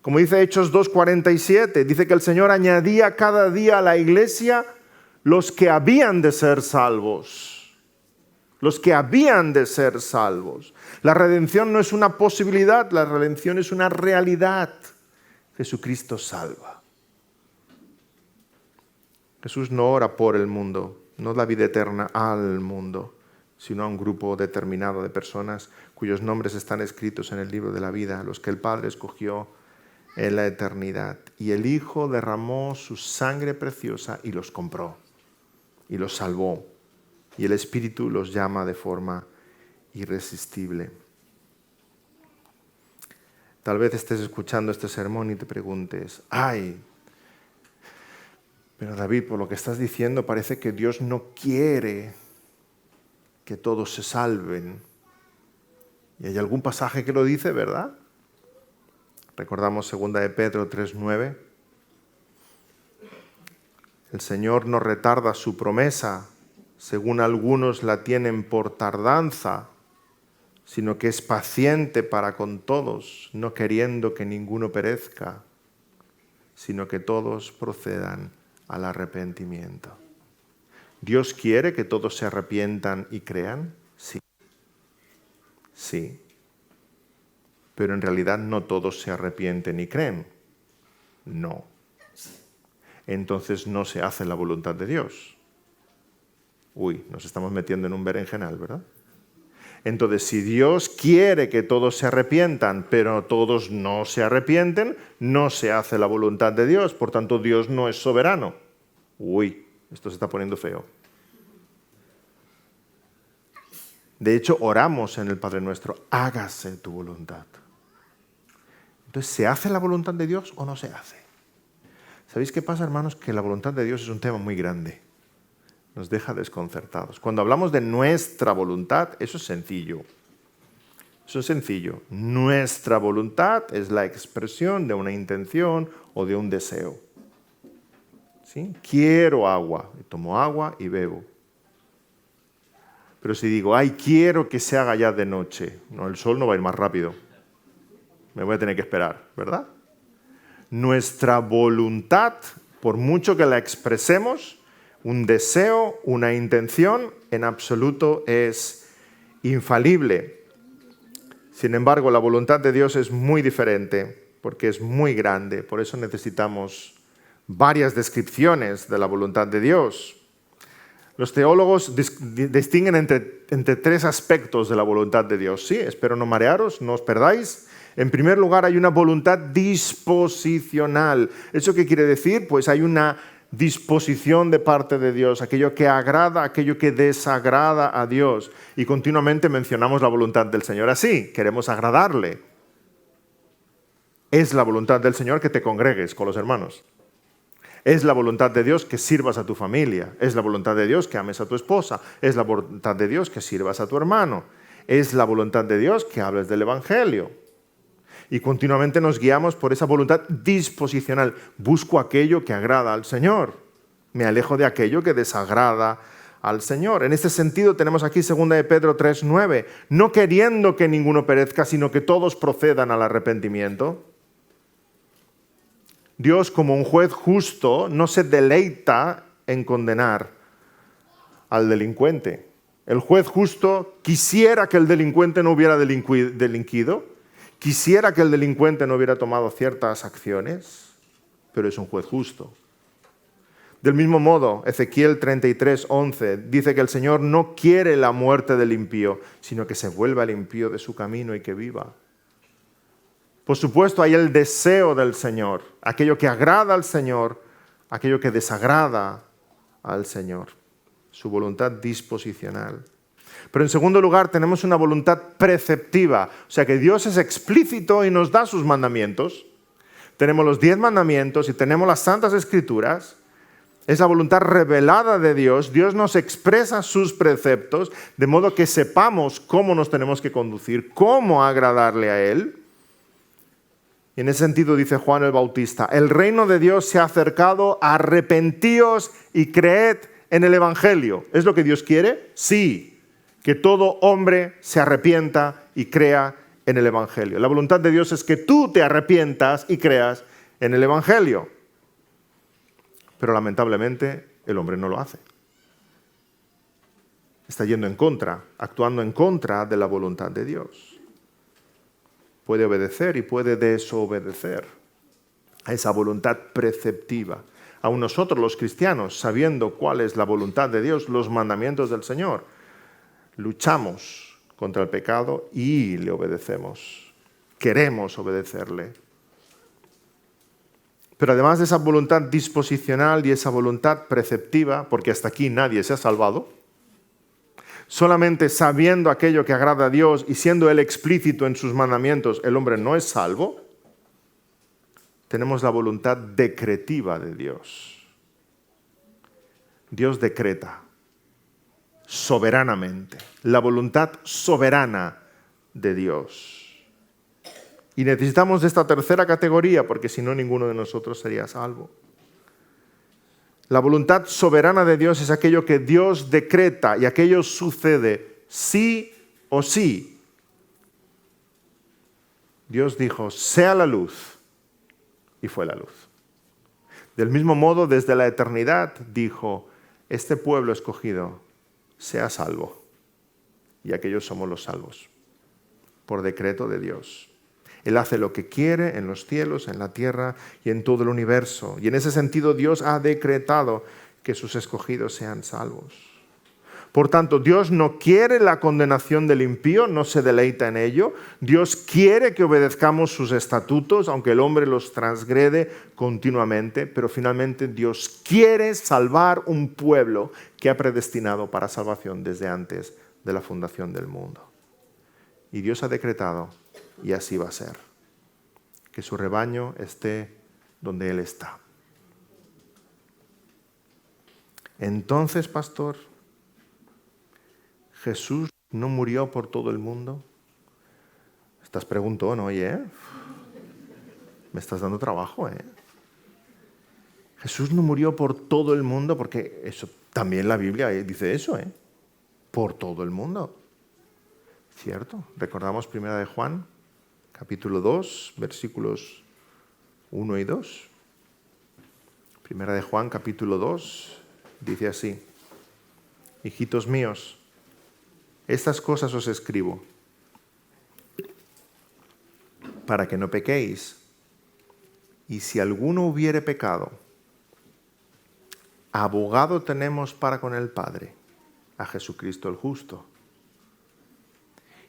Como dice Hechos 2:47, dice que el Señor añadía cada día a la iglesia los que habían de ser salvos. Los que habían de ser salvos. La redención no es una posibilidad, la redención es una realidad. Jesucristo salva. Jesús no ora por el mundo, no da vida eterna al mundo, sino a un grupo determinado de personas cuyos nombres están escritos en el libro de la vida, los que el Padre escogió en la eternidad. Y el Hijo derramó su sangre preciosa y los compró y los salvó. Y el Espíritu los llama de forma irresistible. Tal vez estés escuchando este sermón y te preguntes, ¡ay! Pero David, por lo que estás diciendo, parece que Dios no quiere que todos se salven. Y hay algún pasaje que lo dice, ¿verdad? Recordamos 2 de Pedro 3:9. El Señor no retarda su promesa, según algunos la tienen por tardanza, sino que es paciente para con todos, no queriendo que ninguno perezca, sino que todos procedan al arrepentimiento. ¿Dios quiere que todos se arrepientan y crean? Sí. Sí. Pero en realidad no todos se arrepienten y creen. No. Entonces no se hace la voluntad de Dios. Uy, nos estamos metiendo en un berenjenal, ¿verdad? Entonces, si Dios quiere que todos se arrepientan, pero todos no se arrepienten, no se hace la voluntad de Dios. Por tanto, Dios no es soberano. Uy, esto se está poniendo feo. De hecho, oramos en el Padre Nuestro, hágase tu voluntad. Entonces, ¿se hace la voluntad de Dios o no se hace? ¿Sabéis qué pasa, hermanos? Que la voluntad de Dios es un tema muy grande. Nos deja desconcertados. Cuando hablamos de nuestra voluntad, eso es sencillo. Eso es sencillo. Nuestra voluntad es la expresión de una intención o de un deseo. ¿Sí? Quiero agua. Y tomo agua y bebo. Pero si digo, ay, quiero que se haga ya de noche, no, el sol no va a ir más rápido. Me voy a tener que esperar, ¿verdad? Nuestra voluntad, por mucho que la expresemos, un deseo, una intención, en absoluto es infalible. Sin embargo, la voluntad de Dios es muy diferente, porque es muy grande. Por eso necesitamos varias descripciones de la voluntad de Dios. Los teólogos distinguen entre tres aspectos de la voluntad de Dios. Sí, espero no marearos, no os perdáis. En primer lugar, hay una voluntad disposicional. ¿Eso qué quiere decir? Pues hay una disposición de parte de Dios, aquello que agrada, aquello que desagrada a Dios. Y continuamente mencionamos la voluntad del Señor así, queremos agradarle. Es la voluntad del Señor que te congregues con los hermanos. Es la voluntad de Dios que sirvas a tu familia. Es la voluntad de Dios que ames a tu esposa. Es la voluntad de Dios que sirvas a tu hermano. Es la voluntad de Dios que hables del Evangelio. Y continuamente nos guiamos por esa voluntad disposicional. Busco aquello que agrada al Señor. Me alejo de aquello que desagrada al Señor. En este sentido tenemos aquí 2 de Pedro 3:9. No queriendo que ninguno perezca, sino que todos procedan al arrepentimiento. Dios, como un juez justo, no se deleita en condenar al delincuente. El juez justo quisiera que el delincuente no hubiera delinquido, quisiera que el delincuente no hubiera tomado ciertas acciones, pero es un juez justo. Del mismo modo, Ezequiel 33:11 dice que el Señor no quiere la muerte del impío, sino que se vuelva el impío de su camino y que viva. Por supuesto, hay el deseo del Señor, aquello que agrada al Señor, aquello que desagrada al Señor, su voluntad disposicional. Pero en segundo lugar tenemos una voluntad preceptiva, o sea que Dios es explícito y nos da sus mandamientos. Tenemos los 10 mandamientos y tenemos las Santas Escrituras. Es la voluntad revelada de Dios. Dios nos expresa sus preceptos de modo que sepamos cómo nos tenemos que conducir, cómo agradarle a Él. Y en ese sentido dice Juan el Bautista, el reino de Dios se ha acercado, arrepentíos y creed en el Evangelio. ¿Es lo que Dios quiere? Sí, que todo hombre se arrepienta y crea en el Evangelio. La voluntad de Dios es que tú te arrepientas y creas en el Evangelio. Pero lamentablemente el hombre no lo hace. Está yendo en contra, actuando en contra de la voluntad de Dios. Puede obedecer y puede desobedecer a esa voluntad preceptiva. Aun nosotros los cristianos, sabiendo cuál es la voluntad de Dios, los mandamientos del Señor, luchamos contra el pecado y le obedecemos. Queremos obedecerle. Pero además de esa voluntad disposicional y esa voluntad preceptiva, porque hasta aquí nadie se ha salvado, solamente sabiendo aquello que agrada a Dios y siendo Él explícito en sus mandamientos, el hombre no es salvo, tenemos la voluntad decretiva de Dios. Dios decreta soberanamente, la voluntad soberana de Dios. Y necesitamos de esta tercera categoría, porque si no, ninguno de nosotros sería salvo. La voluntad soberana de Dios es aquello que Dios decreta y aquello sucede sí o sí. Dios dijo, sea la luz, y fue la luz. Del mismo modo, desde la eternidad dijo, este pueblo escogido sea salvo, y aquellos somos los salvos, por decreto de Dios. Él hace lo que quiere en los cielos, en la tierra y en todo el universo. Y en ese sentido Dios ha decretado que sus escogidos sean salvos. Por tanto, Dios no quiere la condenación del impío, no se deleita en ello. Dios quiere que obedezcamos sus estatutos, aunque el hombre los transgrede continuamente. Pero finalmente Dios quiere salvar un pueblo que ha predestinado para salvación desde antes de la fundación del mundo. Y Dios ha decretado, y así va a ser, que su rebaño esté donde Él está. Entonces, pastor, ¿Jesús no murió por todo el mundo? Estás preguntando, oye, me estás dando trabajo, Jesús no murió por todo el mundo, porque eso también la Biblia dice eso, por todo el mundo. ¿Cierto? Recordamos 1 de Juan, capítulo 2, versículos 1 y 2. 1 de Juan, capítulo 2, dice así, hijitos míos, estas cosas os escribo para que no pequéis. Y si alguno hubiere pecado, abogado tenemos para con el Padre, a Jesucristo el justo.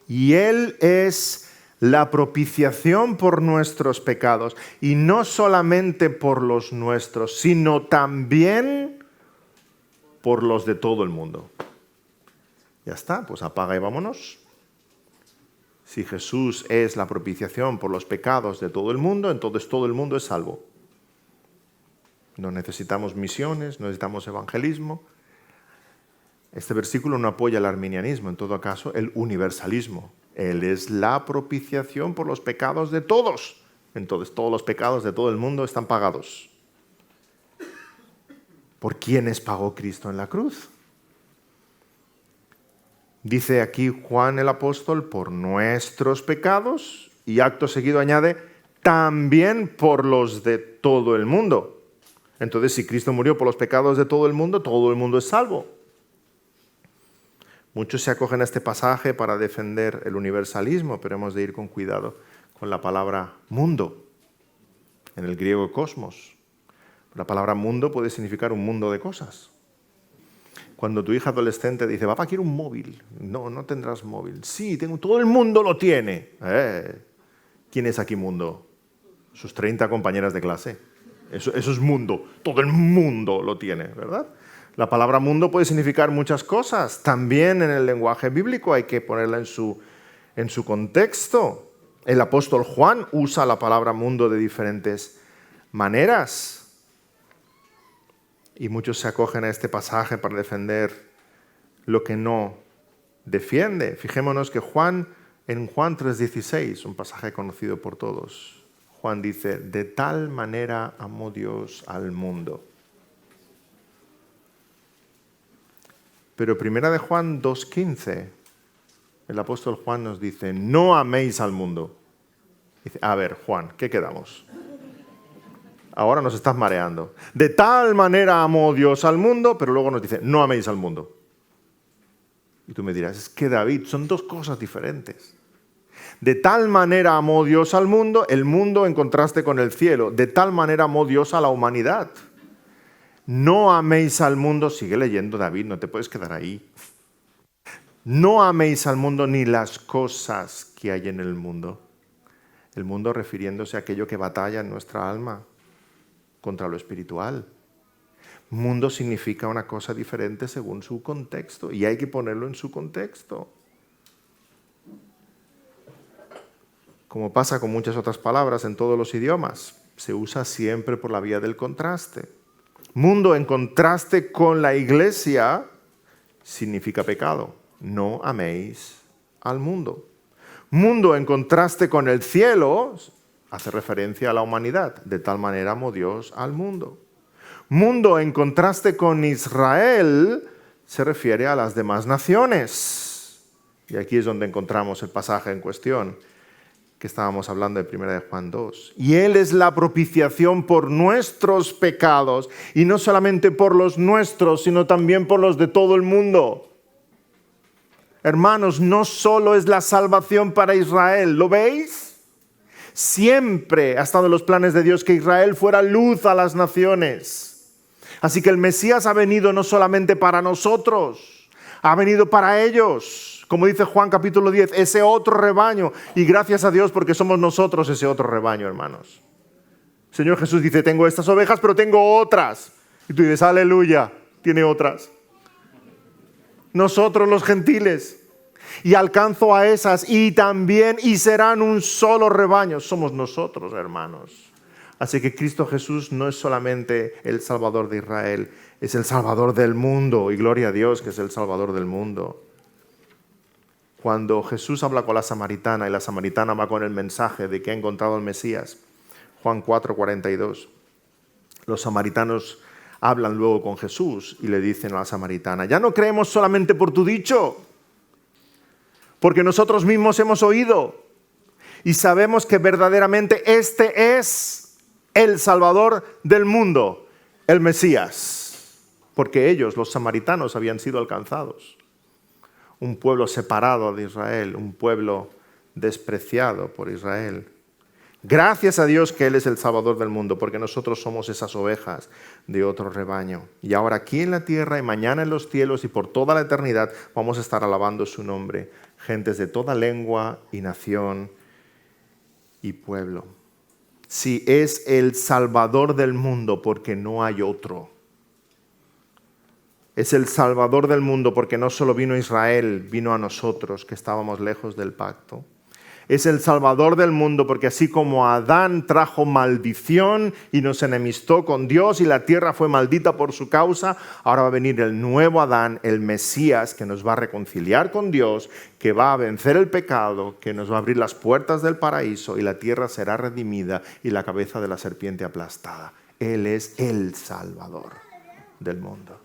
Y Él es la propiciación por nuestros pecados, y no solamente por los nuestros, sino también por los de todo el mundo. Ya está, pues apaga y vámonos. Si Jesús es la propiciación por los pecados de todo el mundo, entonces todo el mundo es salvo. No necesitamos misiones, no necesitamos evangelismo. Este versículo no apoya el arminianismo, en todo caso el universalismo. Él es la propiciación por los pecados de todos. Entonces todos los pecados de todo el mundo están pagados. ¿Por quiénes pagó Cristo en la cruz? Dice aquí Juan el apóstol, por nuestros pecados, y acto seguido añade, también por los de todo el mundo. Entonces, si Cristo murió por los pecados de todo el mundo es salvo. Muchos se acogen a este pasaje para defender el universalismo, pero hemos de ir con cuidado con la palabra mundo, en el griego cosmos. La palabra mundo puede significar un mundo de cosas. Cuando tu hija adolescente dice, papá, quiero un móvil. No, no tendrás móvil. Sí, todo el mundo lo tiene. ¿Quién es aquí mundo? Sus 30 compañeras de clase. Eso es mundo. Todo el mundo lo tiene, ¿verdad? La palabra mundo puede significar muchas cosas. También en el lenguaje bíblico hay que ponerla en su contexto. El apóstol Juan usa la palabra mundo de diferentes maneras. Y muchos se acogen a este pasaje para defender lo que no defiende. Fijémonos que en Juan 3:16, un pasaje conocido por todos, Juan dice, de tal manera amó Dios al mundo. Pero primera de Juan 2:15, el apóstol Juan nos dice, no améis al mundo. Dice, a ver, Juan, ¿qué quedamos? Ahora nos estás mareando. De tal manera amó Dios al mundo, pero luego nos dice, no améis al mundo. Y tú me dirás, es que David, son dos cosas diferentes. De tal manera amó Dios al mundo, el mundo en contraste con el cielo. De tal manera amó Dios a la humanidad. No améis al mundo, sigue leyendo David, no te puedes quedar ahí. No améis al mundo ni las cosas que hay en el mundo. El mundo refiriéndose a aquello que batalla en nuestra alma contra lo espiritual. Mundo significa una cosa diferente según su contexto y hay que ponerlo en su contexto. Como pasa con muchas otras palabras en todos los idiomas, se usa siempre por la vía del contraste. Mundo en contraste con la iglesia significa pecado. No améis al mundo. Mundo en contraste con el cielo hace referencia a la humanidad. De tal manera amó Dios al mundo. Mundo en contraste con Israel se refiere a las demás naciones. Y aquí es donde encontramos el pasaje en cuestión que estábamos hablando de 1 de Juan 2. Y Él es la propiciación por nuestros pecados, y no solamente por los nuestros, sino también por los de todo el mundo. Hermanos, no solo es la salvación para Israel, ¿lo veis? Siempre ha estado en los planes de Dios que Israel fuera luz a las naciones. Así que el Mesías ha venido no solamente para nosotros, ha venido para ellos. Como dice Juan capítulo 10, ese otro rebaño. Y gracias a Dios porque somos nosotros ese otro rebaño, hermanos. El Señor Jesús dice, tengo estas ovejas, pero tengo otras. Y tú dices, aleluya, tiene otras. Nosotros los gentiles. Y alcanzo a esas y también, y serán un solo rebaño. Somos nosotros, hermanos. Así que Cristo Jesús no es solamente el Salvador de Israel, es el Salvador del mundo. Y gloria a Dios que es el Salvador del mundo. Cuando Jesús habla con la samaritana y la samaritana va con el mensaje de que ha encontrado al Mesías, Juan 4:42, los samaritanos hablan luego con Jesús y le dicen a la samaritana, ya no creemos solamente por tu dicho, porque nosotros mismos hemos oído y sabemos que verdaderamente este es el Salvador del mundo, el Mesías, porque ellos, los samaritanos, habían sido alcanzados. Un pueblo separado de Israel, un pueblo despreciado por Israel. Gracias a Dios que Él es el Salvador del mundo, porque nosotros somos esas ovejas de otro rebaño. Y ahora aquí en la tierra y mañana en los cielos y por toda la eternidad vamos a estar alabando su nombre. Gentes de toda lengua y nación y pueblo. Sí, es el Salvador del mundo porque no hay otro. Es el Salvador del mundo porque no solo vino a Israel, vino a nosotros que estábamos lejos del pacto. Es el Salvador del mundo porque así como Adán trajo maldición y nos enemistó con Dios y la tierra fue maldita por su causa, ahora va a venir el nuevo Adán, el Mesías, que nos va a reconciliar con Dios, que va a vencer el pecado, que nos va a abrir las puertas del paraíso y la tierra será redimida y la cabeza de la serpiente aplastada. Él es el Salvador del mundo.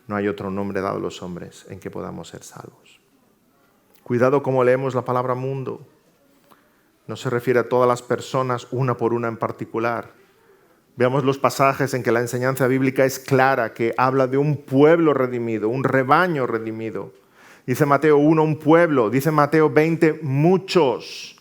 No hay otro nombre dado a los hombres en que podamos ser salvos. Cuidado cómo leemos la palabra mundo. No se refiere a todas las personas, una por una en particular. Veamos los pasajes en que la enseñanza bíblica es clara, que habla de un pueblo redimido, un rebaño redimido. Dice Mateo 1, un pueblo. Dice Mateo 20, muchos.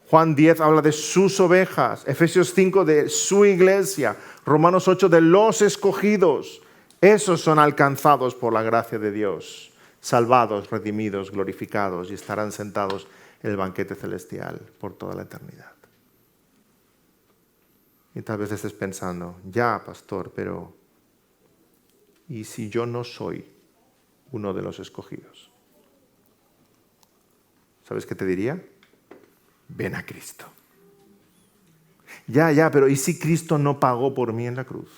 Juan 10 habla de sus ovejas. Efesios 5 de su iglesia. Romanos 8 de los escogidos. Esos son alcanzados por la gracia de Dios, salvados, redimidos, glorificados y estarán sentados en el banquete celestial por toda la eternidad. Y tal vez estés pensando, ya, pastor, pero ¿y si yo no soy uno de los escogidos? ¿Sabes qué te diría? Ven a Cristo. Ya, pero ¿y si Cristo no pagó por mí en la cruz?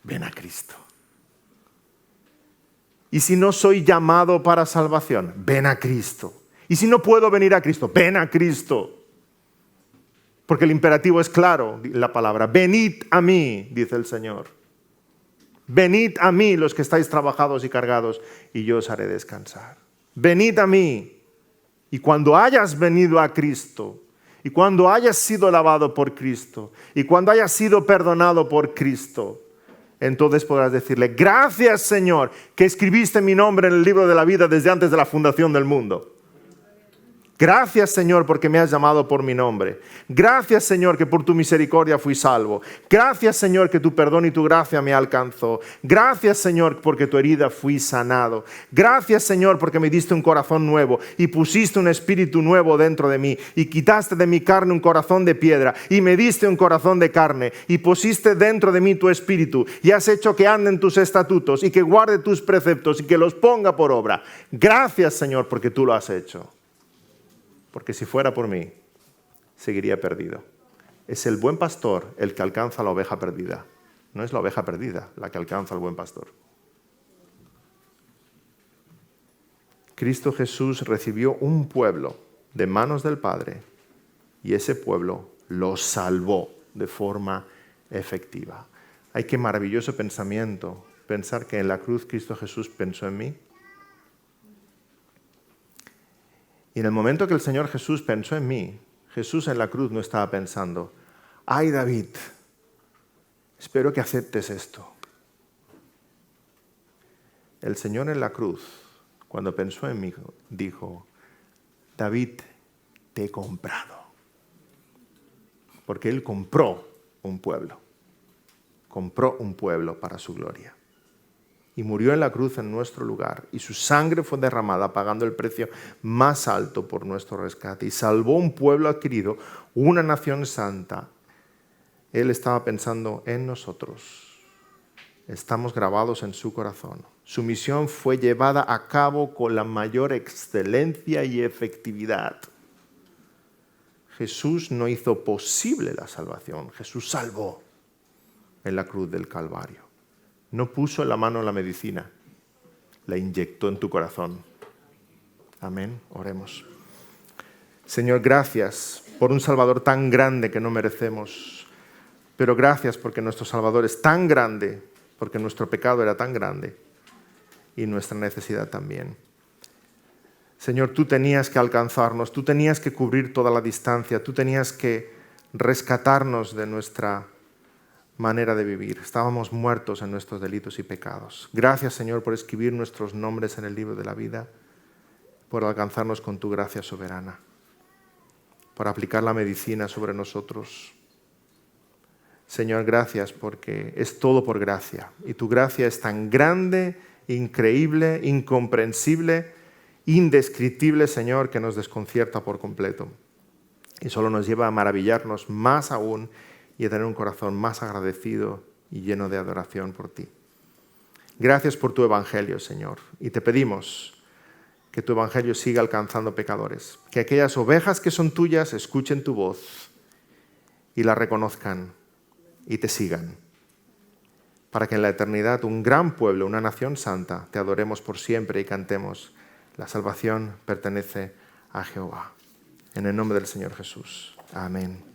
Ven a Cristo. ¿Y si no soy llamado para salvación? Ven a Cristo. ¿Y si no puedo venir a Cristo? Ven a Cristo. Porque el imperativo es claro, la palabra. Venid a mí, dice el Señor. Venid a mí los que estáis trabajados y cargados, y yo os haré descansar. Venid a mí. Y cuando hayas venido a Cristo, y cuando hayas sido lavado por Cristo, y cuando hayas sido perdonado por Cristo, entonces podrás decirle, gracias Señor, que escribiste mi nombre en el libro de la vida desde antes de la fundación del mundo. Gracias, Señor, porque me has llamado por mi nombre. Gracias, Señor, que por tu misericordia fui salvo. Gracias, Señor, que tu perdón y tu gracia me alcanzó. Gracias, Señor, porque tu herida fui sanado. Gracias, Señor, porque me diste un corazón nuevo y pusiste un espíritu nuevo dentro de mí y quitaste de mi carne un corazón de piedra y me diste un corazón de carne y pusiste dentro de mí tu espíritu y has hecho que ande en tus estatutos y que guarde tus preceptos y que los ponga por obra. Gracias, Señor, porque tú lo has hecho. Porque si fuera por mí, seguiría perdido. Es el buen pastor el que alcanza a la oveja perdida. No es la oveja perdida la que alcanza al buen pastor. Cristo Jesús recibió un pueblo de manos del Padre y ese pueblo lo salvó de forma efectiva. ¡Ay, qué maravilloso pensamiento! Pensar que en la cruz Cristo Jesús pensó en mí. Y en el momento que el Señor Jesús pensó en mí, Jesús en la cruz no estaba pensando, ¡ay, David! Espero que aceptes esto. El Señor en la cruz, cuando pensó en mí, dijo, David, te he comprado. Porque Él compró un pueblo para su gloria. Y murió en la cruz en nuestro lugar. Y su sangre fue derramada pagando el precio más alto por nuestro rescate. Y salvó un pueblo adquirido, una nación santa. Él estaba pensando en nosotros. Estamos grabados en su corazón. Su misión fue llevada a cabo con la mayor excelencia y efectividad. Jesús no hizo posible la salvación. Jesús salvó en la cruz del Calvario. No puso la mano en la medicina, la inyectó en tu corazón. Amén, oremos. Señor, gracias por un Salvador tan grande que no merecemos, pero gracias porque nuestro Salvador es tan grande, porque nuestro pecado era tan grande y nuestra necesidad también. Señor, tú tenías que alcanzarnos, tú tenías que cubrir toda la distancia, tú tenías que rescatarnos de nuestra manera de vivir. Estábamos muertos en nuestros delitos y pecados. Gracias, Señor, por escribir nuestros nombres en el libro de la vida, por alcanzarnos con tu gracia soberana, por aplicar la medicina sobre nosotros. Señor, gracias porque es todo por gracia. Y tu gracia es tan grande, increíble, incomprensible, indescriptible, Señor, que nos desconcierta por completo. Y solo nos lleva a maravillarnos más aún y a tener un corazón más agradecido y lleno de adoración por ti. Gracias por tu Evangelio, Señor. Y te pedimos que tu Evangelio siga alcanzando pecadores. Que aquellas ovejas que son tuyas escuchen tu voz y la reconozcan y te sigan. Para que en la eternidad un gran pueblo, una nación santa, te adoremos por siempre y cantemos, la salvación pertenece a Jehová. En el nombre del Señor Jesús. Amén.